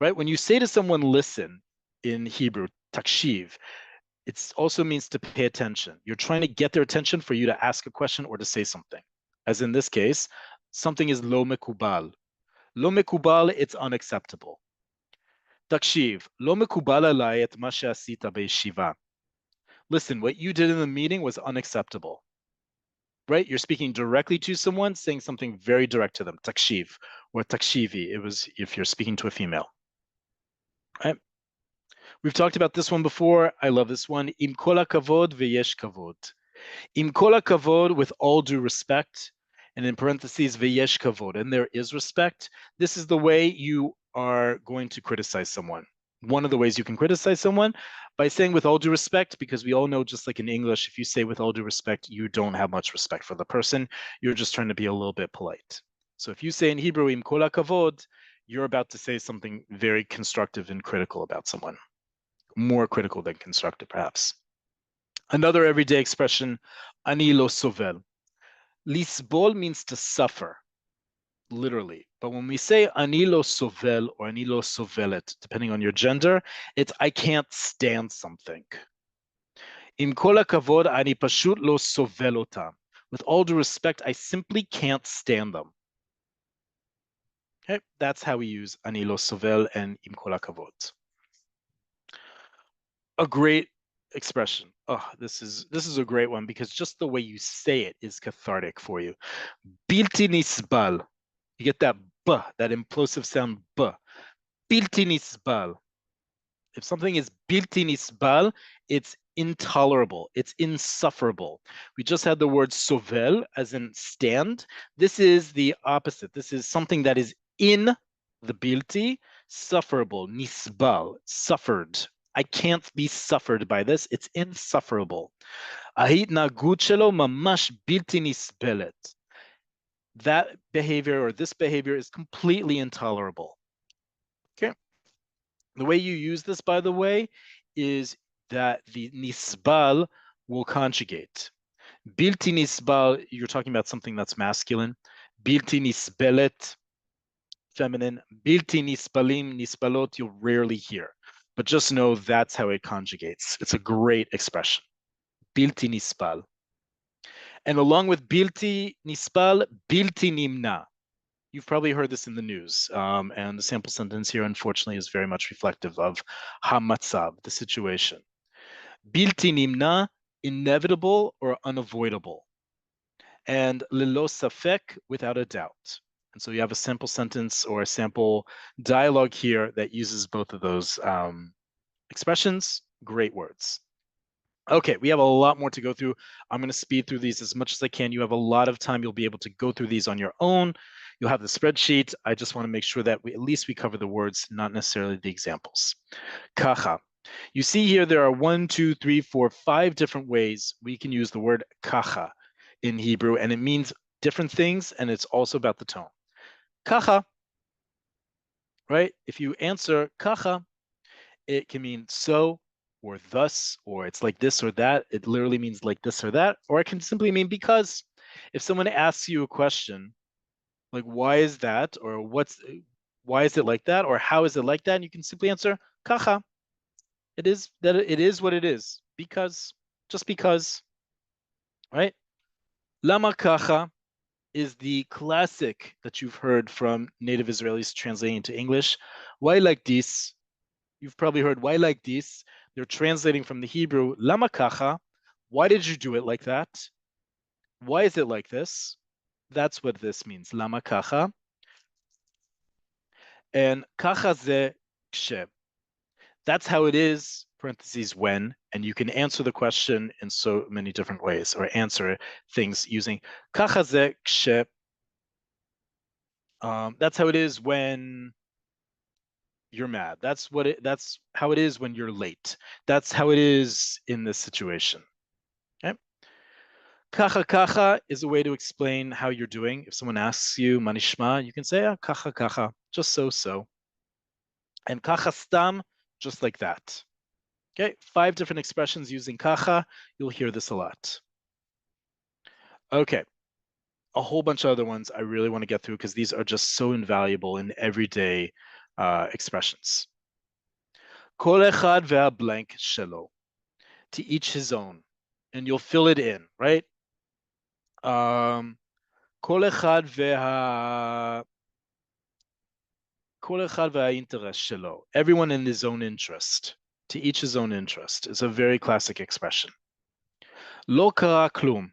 right? When you say to someone listen in Hebrew, takshiv, it also means to pay attention. You're trying to get their attention for you to ask a question or to say something. As in this case, something is lo mekubal. Lo mekubal, it's unacceptable. Takshiv, lo mekubal alay et ma she'asita be'yeshiva. Listen, what you did in the meeting was unacceptable. Right? You're speaking directly to someone, saying something very direct to them. Takshiv or takshivi. It was if you're speaking to a female. Right? We've talked about this one before. I love this one. Im kol hakavod veyesh kavod. Im kol hakavod, with all due respect, and in parentheses, veyesh kavod, and there is respect. This is the way you are going to criticize someone. One of the ways you can criticize someone by saying with all due respect, because we all know, just like in English, if you say with all due respect, you don't have much respect for the person. You're just trying to be a little bit polite. So if you say in Hebrew, im kol hakavod, you're about to say something very constructive and critical about someone. More critical than constructive, perhaps. Another everyday expression, ani lo sovel. Lisbol means to suffer, literally. But when we say ani lo sovel or ani lo sovelet, depending on your gender, it's I can't stand something. Im kol hakavod ani pashut lo sovel otam. With all due respect, I simply can't stand them. Okay, that's how we use ani lo sovel and im kol hakavod. A great expression. Oh, this is a great one because just the way you say it is cathartic for you. Bilti nisbal. You get that b, that implosive sound b. Bilti nisbal. If something is bilti nisbal, it's intolerable. It's insufferable. We just had the word sovel as in stand. This is the opposite. This is something that is in the bilti, sufferable, nisbal, suffered. I can't be suffered by this. It's insufferable. ההתנהגות שלו ממש בלתי נסבלת. That behavior or this behavior is completely intolerable. Okay. The way you use this, by the way, is that the nisbal will conjugate. Bilti nisbal, you're talking about something that's masculine. Bilti nisbelet, feminine. Bilti nisbalim, nisbalot, you'll rarely hear. But just know that's how it conjugates. It's a great expression. Bilti nisbal. And along with bilti nisbal, bilti nimna. You've probably heard this in the news. And the sample sentence here, unfortunately, is very much reflective of hamatzab, the situation. Bilti nimna, inevitable or unavoidable. And lilo safek, without a doubt. And so you have a sample sentence or a sample dialogue here that uses both of those expressions. Great words. Okay, we have a lot more to go through. I'm going to speed through these as much as I can. You have a lot of time. You'll be able to go through these on your own. You'll have the spreadsheet. I just want to make sure that at least we cover the words, not necessarily the examples. Kacha. You see here there are 1, 2, 3, 4, 5 different ways we can use the word kacha in Hebrew, and it means different things, and it's also about the tone. Kacha, right? If you answer kacha, it can mean so, or thus, or it's like this or that. It literally means like this or that, or it can simply mean because. If someone asks you a question, like why is that, or why is it like that, or how is it like that, and you can simply answer kacha. It is that it is what it is, because, just because, right? Lama kacha is the classic that you've heard from native Israelis translating into English. Why like this? You've probably heard why like this. They're translating from the Hebrew, lama kacha. Why did you do it like that? Why is it like this? That's what this means, lama kacha. And kacha ze kshe. That's how it is, parentheses, when, and you can answer the question in so many different ways, or answer things using kacha ze kshe. That's how it is when you're mad. That's how it is when you're late. That's how it is in this situation. Okay. Kacha kacha is a way to explain how you're doing. If someone asks you manishma, you can say kacha kacha, just so. And kacha stam, just like that. Okay, 5 different expressions using kacha. You'll hear this a lot. Okay, a whole bunch of other ones I really want to get through because these are just so invaluable in everyday expressions. Kol echad ve'hablank shelo. To each his own. And you'll fill it in, right? Kol echad ve'interes shelo. Everyone in his own interest. To each his own interest is a very classic expression. Lo kara klum.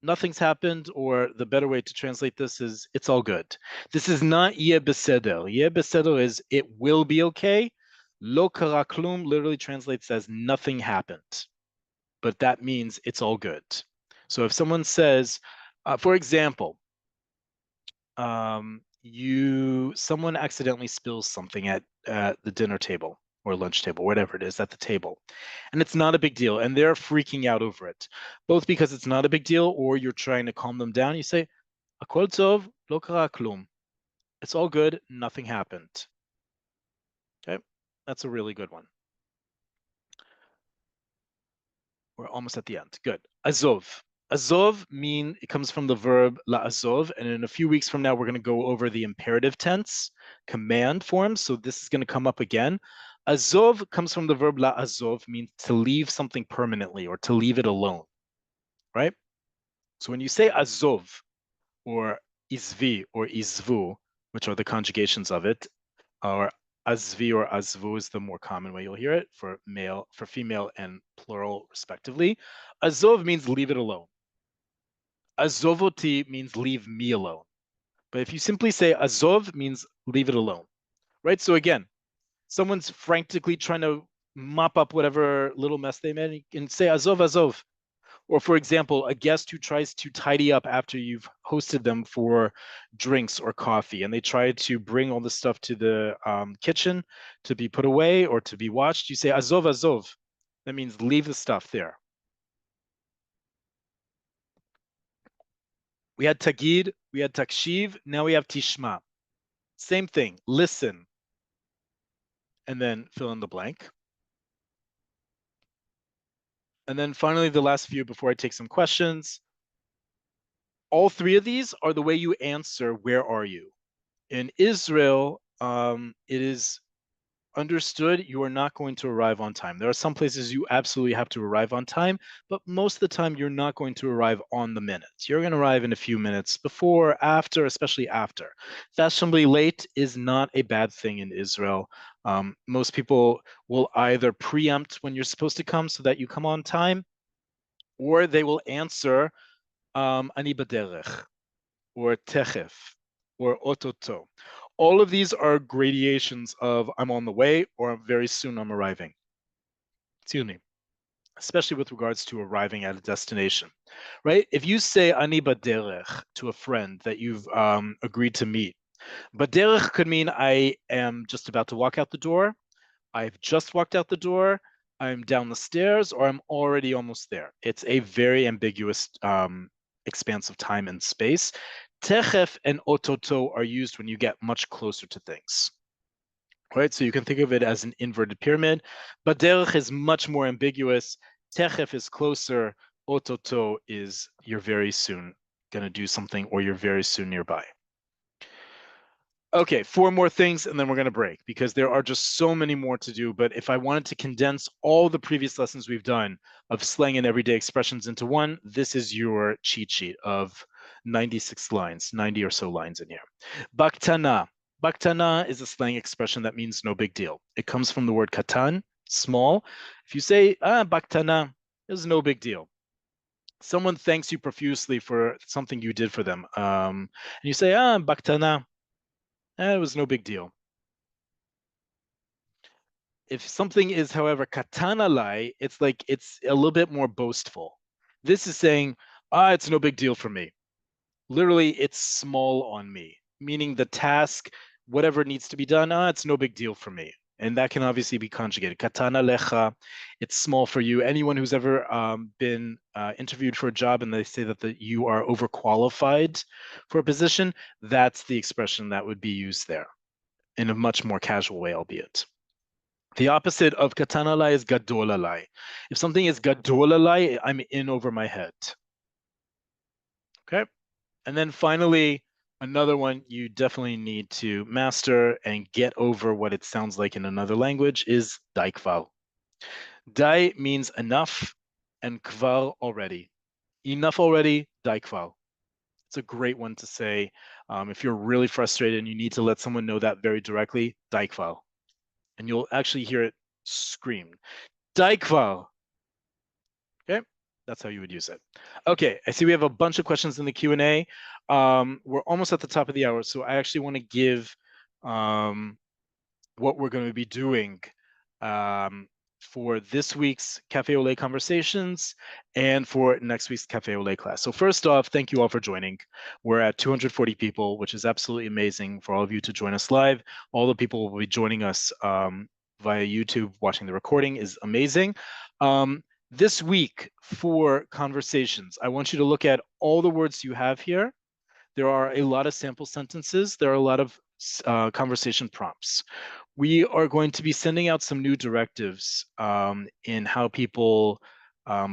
Nothing's happened, or the better way to translate this is it's all good. This is not yeh beseder. Yeh beseder is it will be okay. Lo kara klum literally translates as nothing happened, but that means it's all good. So if someone says, for example, someone accidentally spills something at the dinner table or lunch table, whatever it is, at the table, and it's not a big deal, and they're freaking out over it, both because it's not a big deal or you're trying to calm them down. You say, "Akol tov, lo kara klum." It's all good, nothing happened. Okay, that's a really good one. We're almost at the end. Good. Azov. Azov it comes from the verb la'azov, and in a few weeks from now, we're going to go over the imperative tense command form. So this is going to come up again. Azov comes from the verb la'azov, means to leave something permanently or to leave it alone, right? So when you say azov or izvi or izvu, which are the conjugations of it, or azvi or azvu is the more common way you'll hear it for female and plural respectively. Azov means leave it alone. Azovoti means leave me alone. But if you simply say azov means leave it alone, right? So again, someone's frantically trying to mop up whatever little mess they made and say azov, azov. Or for example, a guest who tries to tidy up after you've hosted them for drinks or coffee, and they try to bring all the stuff to the kitchen to be put away or to be watched, you say azov azov. That means leave the stuff there. We had tagid, we had takshiv, now we have tishma. Same thing, listen, and then fill in the blank. And then finally, the last few before I take some questions. All three of these are the way you answer, where are you? In Israel, it is understood you are not going to arrive on time. There are some places you absolutely have to arrive on time, but most of the time you're not going to arrive on the minute. You're going to arrive in a few minutes before, after, especially after. Fashionably late is not a bad thing in Israel. Most people will either preempt when you're supposed to come so that you come on time, or they will answer ani baderech, or techef, or ototo. All of these are gradations of I'm on the way or very soon I'm arriving. Excuse me. Especially with regards to arriving at a destination, right? If you say ani baderech to a friend that you've agreed to meet, baderech could mean I am just about to walk out the door, I've just walked out the door, I'm down the stairs, or I'm already almost there. It's a very ambiguous expanse of time and space. Techef and ototo are used when you get much closer to things. Right, so you can think of it as an inverted pyramid. Baderech is much more ambiguous. Techef is closer. Ototo is you're very soon going to do something or you're very soon nearby. Okay, 4 more things and then we're going to break because there are just so many more to do. But if I wanted to condense all the previous lessons we've done of slang and everyday expressions into one, this is your cheat sheet of 96 lines, 90 or so lines in here. Baktana. Baktana is a slang expression that means no big deal. It comes from the word katan, small. If you say, baktana, it's no big deal. Someone thanks you profusely for something you did for them. And you say, baktana. It was no big deal. If something is, however, katanalai, it's like it's a little bit more boastful. This is saying, it's no big deal for me. Literally, it's small on me, meaning the task, whatever needs to be done, it's no big deal for me. And that can obviously be conjugated. Katana lecha, it's small for you. Anyone who's ever been interviewed for a job and they say that you are overqualified for a position, that's the expression that would be used there in a much more casual way, albeit. The opposite of katanalai is gadolalai. If something is gadolalai, I'm in over my head. Okay. And then finally, another one you definitely need to master and get over what it sounds like in another language is dai kval. Dai means enough and kval already. Enough already, dai kval. It's a great one to say if you're really frustrated and you need to let someone know that very directly, dai kval. And you'll actually hear it screamed. Dai kval. Okay, that's how you would use it. Okay, I see we have a bunch of questions in the Q&A. We're almost at the top of the hour, so I actually want to give what we're going to be doing for this week's Cafe Olay Conversations and for next week's Cafe Olay class. So first off, thank you all for joining. We're at 240 people, which is absolutely amazing for all of you to join us live. All the people will be joining us via YouTube, watching the recording is amazing. This week for conversations, I want you to look at all the words you have here. There are a lot of sample sentences. There are a lot of conversation prompts. We are going to be sending out some new directives in how people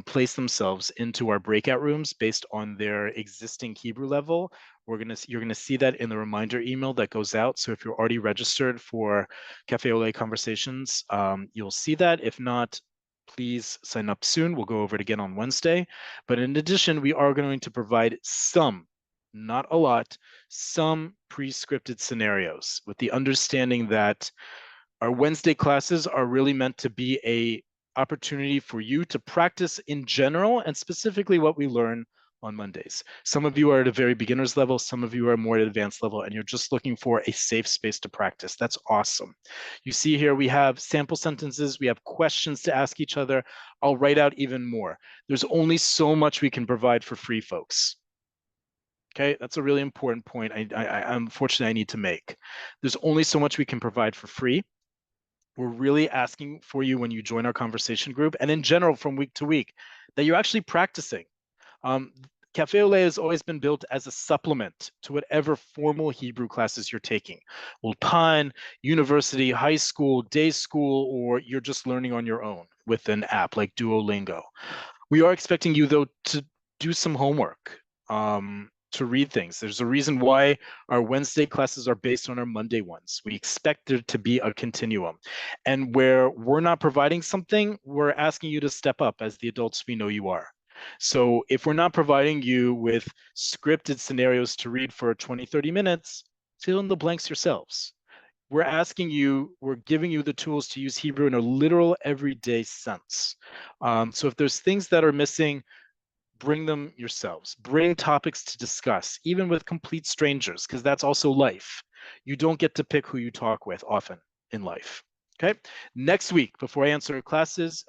place themselves into our breakout rooms based on their existing Hebrew level. You're gonna see that in the reminder email that goes out. So if you're already registered for Cafe Olay Conversations, you'll see that. If not, please sign up soon. We'll go over it again on Wednesday. But in addition, we are going to provide some, not a lot, some pre-scripted scenarios with the understanding that our Wednesday classes are really meant to be a opportunity for you to practice in general and specifically what we learn on Mondays. Some of you are at a very beginner's level, some of you are more at advanced level, and you're just looking for a safe space to practice. That's awesome. You see here we have sample sentences, we have questions to ask each other. I'll write out even more. There's only so much we can provide for free, folks. Okay, that's a really important point. Unfortunately, I need to make. There's only so much we can provide for free. We're really asking for you when you join our conversation group, and in general from week to week, that you're actually practicing. Cafe Oleh has always been built as a supplement to whatever formal Hebrew classes you're taking. Ulpan, university, high school, day school, or you're just learning on your own with an app like Duolingo. We are expecting you, though, to do some homework, to read things. There's a reason why our Wednesday classes are based on our Monday ones. We expect there to be a continuum. And where we're not providing something, we're asking you to step up as the adults we know you are. So if we're not providing you with scripted scenarios to read for 20, 30 minutes, fill in the blanks yourselves. We're giving you the tools to use Hebrew in a literal everyday sense. So if there's things that are missing, bring them yourselves. Bring topics to discuss, even with complete strangers, because that's also life. You don't get to pick who you talk with often in life. Okay, next week, before I answer questions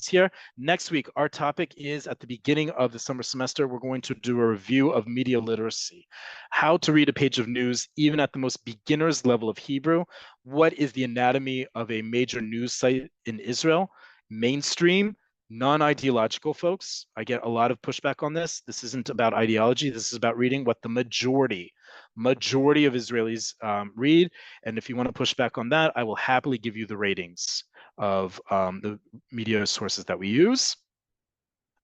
here, next week, our topic is at the beginning of the summer semester, we're going to do a review of media literacy, how to read a page of news, even at the most beginner's level of Hebrew. What is the anatomy of a major news site in Israel? Mainstream, non-ideological, folks. I get a lot of pushback on this. This isn't about ideology. This is about reading what the majority of Israelis read. And if you want to push back on that, I will happily give you the ratings of the media sources that we use.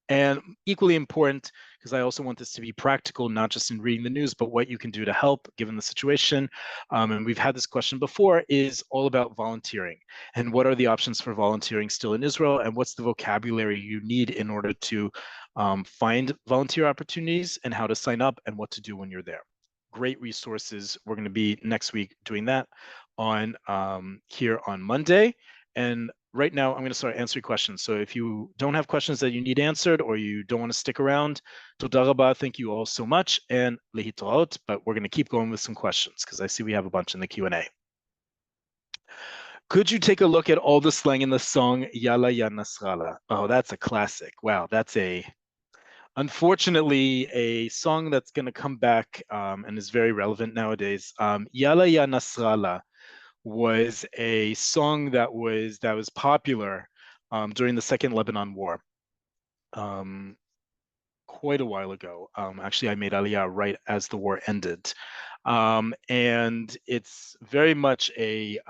And equally important, because I also want this to be practical, not just in reading the news, but what you can do to help given the situation. And we've had this question before, is all about volunteering. And what are the options for volunteering still in Israel? And what's the vocabulary you need in order to find volunteer opportunities, and how to sign up, and what to do when you're there. Great resources. We're going to be next week doing that on here on Monday. And right now, I'm going to start answering questions. So if you don't have questions that you need answered, or you don't want to stick around, toda rabba, thank you all so much, and lehitraot. But we're going to keep going with some questions because I see we have a bunch in the Q&A. Could you take a look at all the slang in the song Yalla Ya Nasrallah? Oh, that's a classic. Wow, that's unfortunately a song that's going to come back and is very relevant nowadays. Yalla Ya Nasrallah was a song that was popular during the Second Lebanon War, quite a while ago. Actually, I made Aliyah right as the war ended, and it's very much a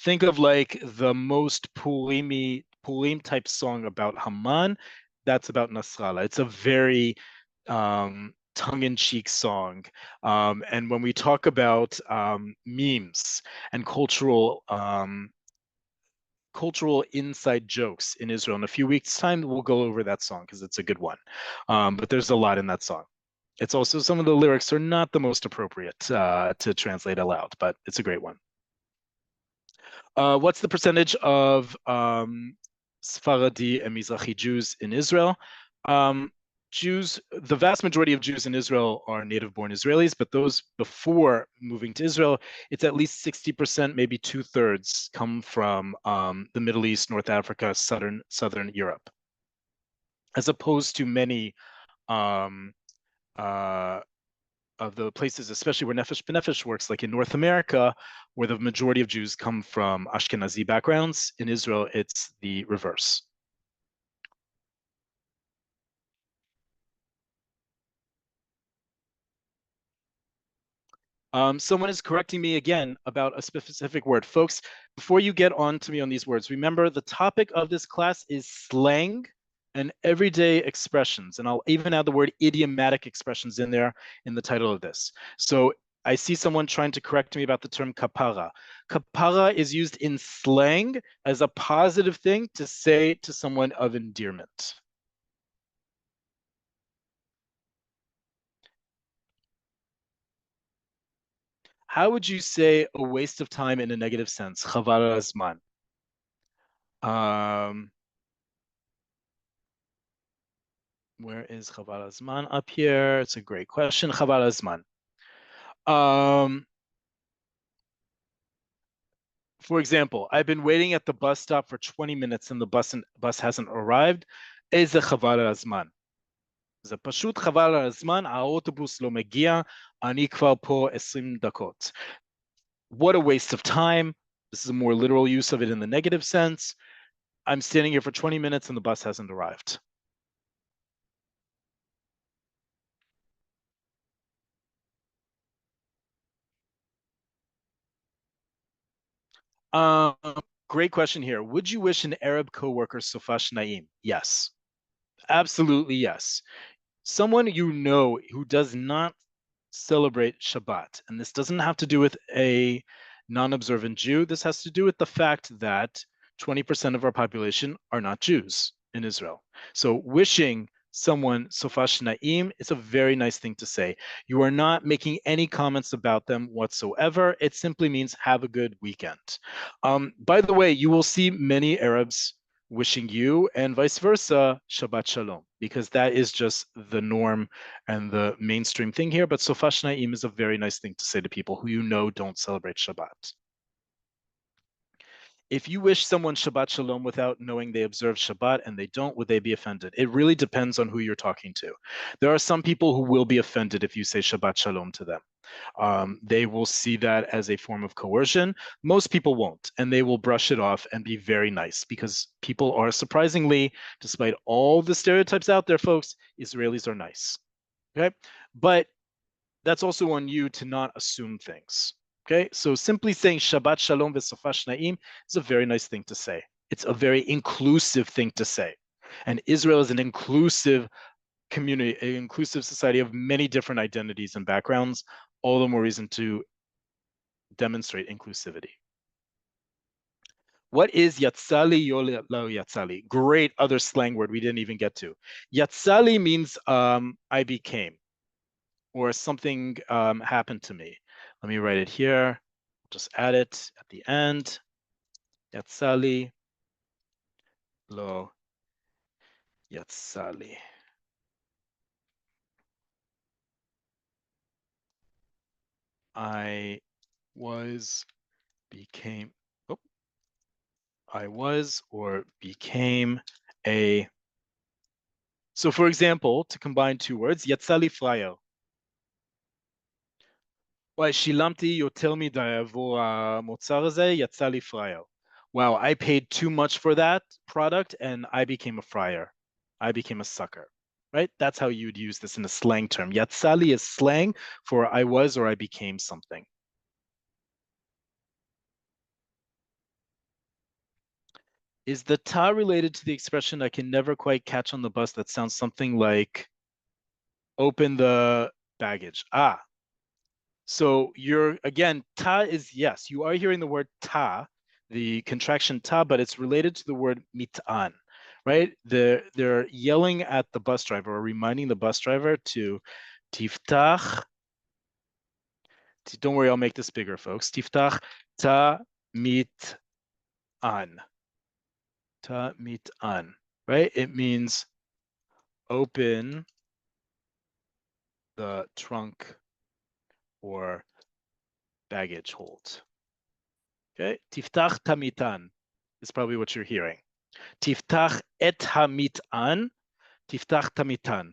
think of like the most Purim type song about Haman. That's about Nasrallah. It's a very tongue-in-cheek song. And when we talk about memes and cultural inside jokes in Israel, in a few weeks' time, we'll go over that song because it's a good one. But there's a lot in that song. It's also, some of the lyrics are not the most appropriate to translate aloud, but it's a great one. What's the percentage of Sephardi and Mizrahi Jews in Israel? The vast majority of Jews in Israel are native-born Israelis, but those before moving to Israel, it's at least 60%, maybe 2/3, come from the Middle East, North Africa, Southern Europe, as opposed to many um, of the places, especially where Nefesh B'Nefesh works, like in North America, where the majority of Jews come from Ashkenazi backgrounds. In Israel, it's the reverse. Someone is correcting me again about a specific word. Folks, before you get on to me on these words, remember the topic of this class is slang and everyday expressions. And I'll even add the word idiomatic expressions in there in the title of this. So I see someone trying to correct me about the term kapara. Kapara is used in slang as a positive thing to say to someone of endearment. How would you say a waste of time in a negative sense? Chaval hazman. Um, Where is Chaval Azman? Up here. It's a great question. Chaval Azman. For example, I've been waiting at the bus stop for 20 minutes and the bus hasn't arrived. איזה חבל על הזמן. זה פשוט חבל על הזמן, האוטובוס לא מגיע, אני כבר פה 20 דקות. What a waste of time. This is a more literal use of it in the negative sense. I'm standing here for 20 minutes and the bus hasn't arrived. Um, Great question here. Would you wish an Arab coworker Sofash Naim? Yes, absolutely yes. Someone you know who does not celebrate Shabbat, and this doesn't have to do with a non-observant Jew. This has to do with the fact that 20% of our population are not Jews in Israel. So wishing someone Sofash Naim is a very nice thing to say. You are not making any comments about them whatsoever. It simply means have a good weekend. By the way, you will see many Arabs wishing you and vice versa Shabbat Shalom, because that is just the norm and the mainstream thing here. But Sofash Naim is a very nice thing to say to people who you know don't celebrate Shabbat. If you wish someone Shabbat Shalom without knowing they observe Shabbat and they don't, would they be offended? It really depends on who you're talking to. There are some people who will be offended if you say Shabbat Shalom to them. They will see that as a form of coercion. Most people won't, and they will brush it off and be very nice because people are surprisingly, despite all the stereotypes out there, folks, Israelis are nice. Okay, but that's also on you to not assume things. Okay, so simply saying Shabbat Shalom v'Sofash Naim is a very nice thing to say. It's a very inclusive thing to say. And Israel is an inclusive community, an inclusive society of many different identities and backgrounds, all the more reason to demonstrate inclusivity. What is Yatzali Yolo Yatzali? Great other slang word we didn't even get to. Yatzali means I became, or something happened to me. Let me write it here. Just add it at the end. Yatzali lo Yatzali. I was, became, oh, I was or became a. So for example, to combine two words, Yatzali flayo. וואי, שילמתי יותר מדי עבור המוצר הזה, יצא לי פרייר. Wow, I paid too much for that product and I became a friar. I became a sucker, right? That's how you'd use this in a slang term. Yatzali is slang for I was or I became something. Is the ta related to the expression I can never quite catch on the bus that sounds something like open the baggage? Ah, so you're, again, ta is, yes, you are hearing the word ta, the contraction ta, but it's related to the word mit'an, right? They're yelling at the bus driver or reminding the bus driver to tiftach. Don't worry, I'll make this bigger, folks. Tiftach ta mit'an. Ta mit'an, right? It means open the trunk or baggage hold. Okay, tiftach tamitan is probably what you're hearing. Tiftach et hamit'an, tiftach tamitan.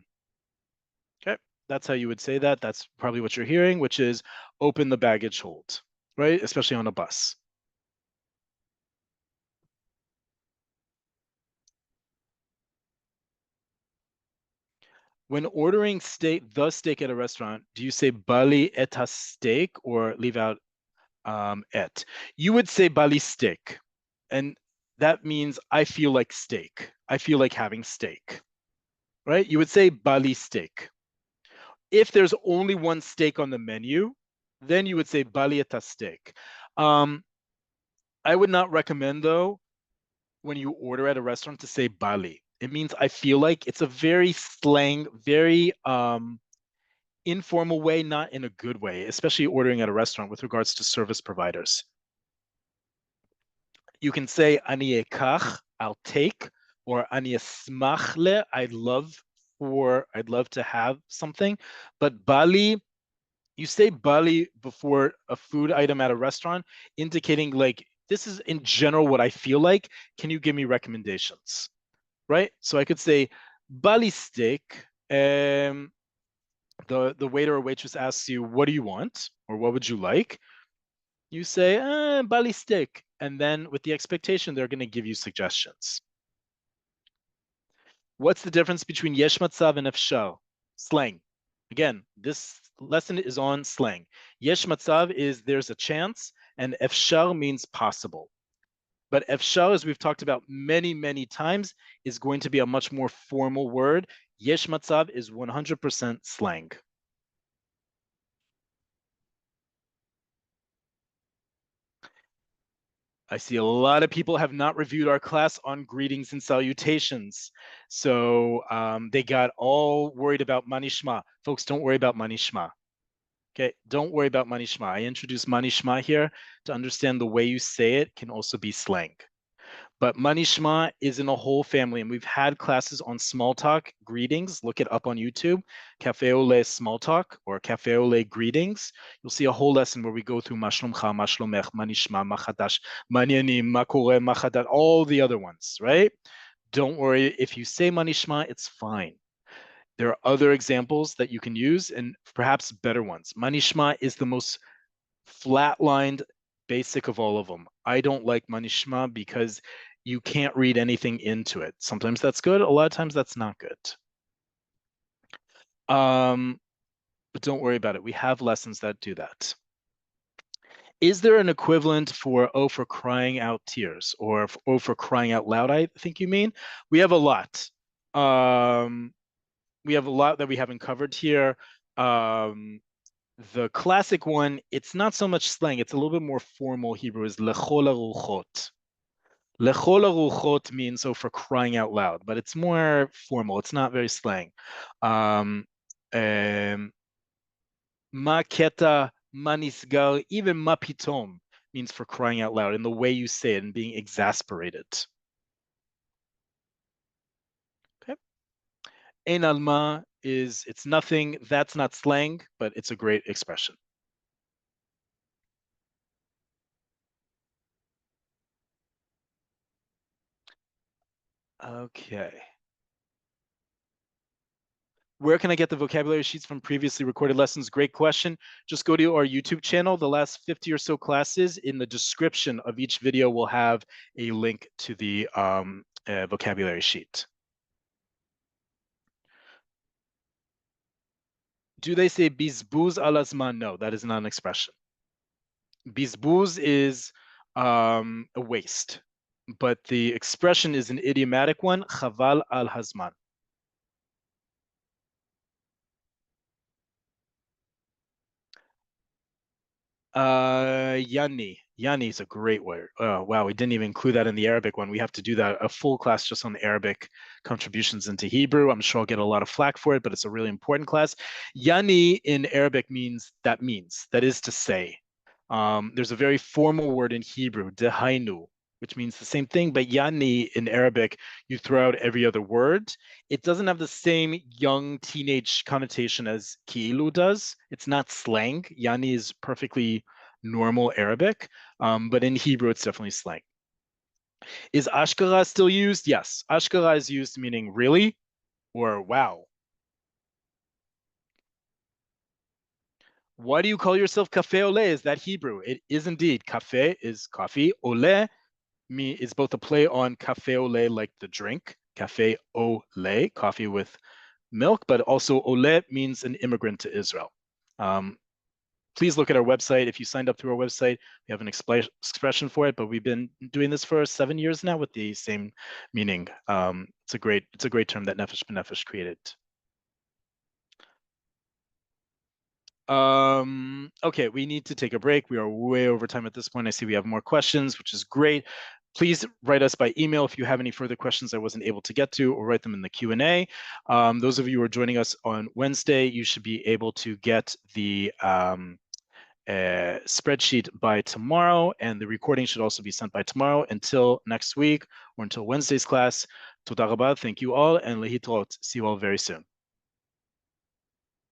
Okay, that's how you would say that. That's probably what you're hearing, which is open the baggage hold, right? Especially on a bus. When ordering the steak at a restaurant, do you say bali et steak or leave out et? You would say bali steak, and that means I feel like steak. I feel like having steak, right? You would say bali steak. If there's only one steak on the menu, then you would say bali et steak. I would not recommend, though, when you order at a restaurant to say bali. It means I feel like. It's a very slang, very informal way, not in a good way, especially ordering at a restaurant with regards to service providers. You can say ani ekach, I'll take, or ani esmach le, I'd love or I'd love to have something. But Bali, you say Bali before a food item at a restaurant, indicating like this is in general what I feel like. Can you give me recommendations? Right? So I could say Bali steak. The waiter or waitress asks you, "What do you want?" or "What would you like?" You say, Bali steak, and then with the expectation they're going to give you suggestions. What's the difference between yesh matzav and efshar? Slang. Again, this lesson is on slang. Yesh matzav is there's a chance, and efshar means possible. But efshar, as we've talked about many, many times, is going to be a much more formal word. Yesh matzav is 100% slang. I see a lot of people have not reviewed our class on greetings and salutations. So they got all worried about manishma. Folks, don't worry about manishma. Okay, don't worry about manishma. I introduced manishma here to understand the way you say it can also be slang. But Manishma is in a whole family, and we've had classes on small talk greetings. Look it up on YouTube, Cafe Oleh small talk or Cafe Oleh greetings. You'll see a whole lesson where we go through Mashlomcha, Mashlomech, Manishma, Machadash, Manyanim, Makore, Machadat, all the other ones, right? Don't worry. If you say Manishma, it's fine. There are other examples that you can use and perhaps better ones. Manishma is the most flatlined basic of all of them. I don't like Manishma because you can't read anything into it. Sometimes that's good. A lot of times that's not good. But don't worry about it. We have lessons that do that. Is there an equivalent for oh for crying out tears or oh for crying out loud? I think you mean we have a lot. We have a lot that we haven't covered here. The classic one, it's not so much slang, it's a little bit more formal Hebrew, is lechol aruchot. Lechol aruchot means so for crying out loud, but it's more formal. It's not very slang. Ma keta, ma nisgar, even ma pitom means for crying out loud in the way you say it and being exasperated. Okay. Ein alma is it's nothing. That's not slang, but it's a great expression. Okay. Where can I get the vocabulary sheets from previously recorded lessons? Great question. Just go to our YouTube channel. The last 50 or so classes in the description of each video will have a link to the vocabulary sheet. Do they say bizbuz al azman? No, that is not an expression. Bizbuz is a waste, but the expression is an idiomatic one, chaval al hazman. Yani. Yani is a great word. Oh, wow, we didn't even include that in the Arabic one. We have to do that, a full class just on the Arabic contributions into Hebrew. I'm sure I'll get a lot of flack for it, but it's a really important class. Yani in Arabic means, that is to say. There's a very formal word in Hebrew, dehainu, which means the same thing, but yani in Arabic, you throw out every other word. It doesn't have the same young teenage connotation as ki'ilu does. It's not slang. Yani is perfectly normal Arabic, but in Hebrew, it's definitely slang. Is ashkara still used? Yes. Ashkara is used meaning really or wow. Why do you call yourself Cafe Oleh? Is that Hebrew? It is indeed. Cafe is coffee. Oleh is both a play on cafe au lait, like the drink, cafe au lait, coffee with milk, but also Oleh means an immigrant to Israel. Please look at our website. If you signed up through our website, we have an expression for it, but we've been doing this for 7 years now with the same meaning. It's a great term that Nefesh B'Nefesh created. Okay, we need to take a break. We are way over time at this point. I see we have more questions, which is great. Please write us by email if you have any further questions I wasn't able to get to, or write them in the Q&A. Those of you who are joining us on Wednesday, you should be able to get the spreadsheet by tomorrow, and the recording should also be sent by tomorrow. Until next week, or until Wednesday's class, Toda rabah, thank you all, and lehitrot. See you all very soon.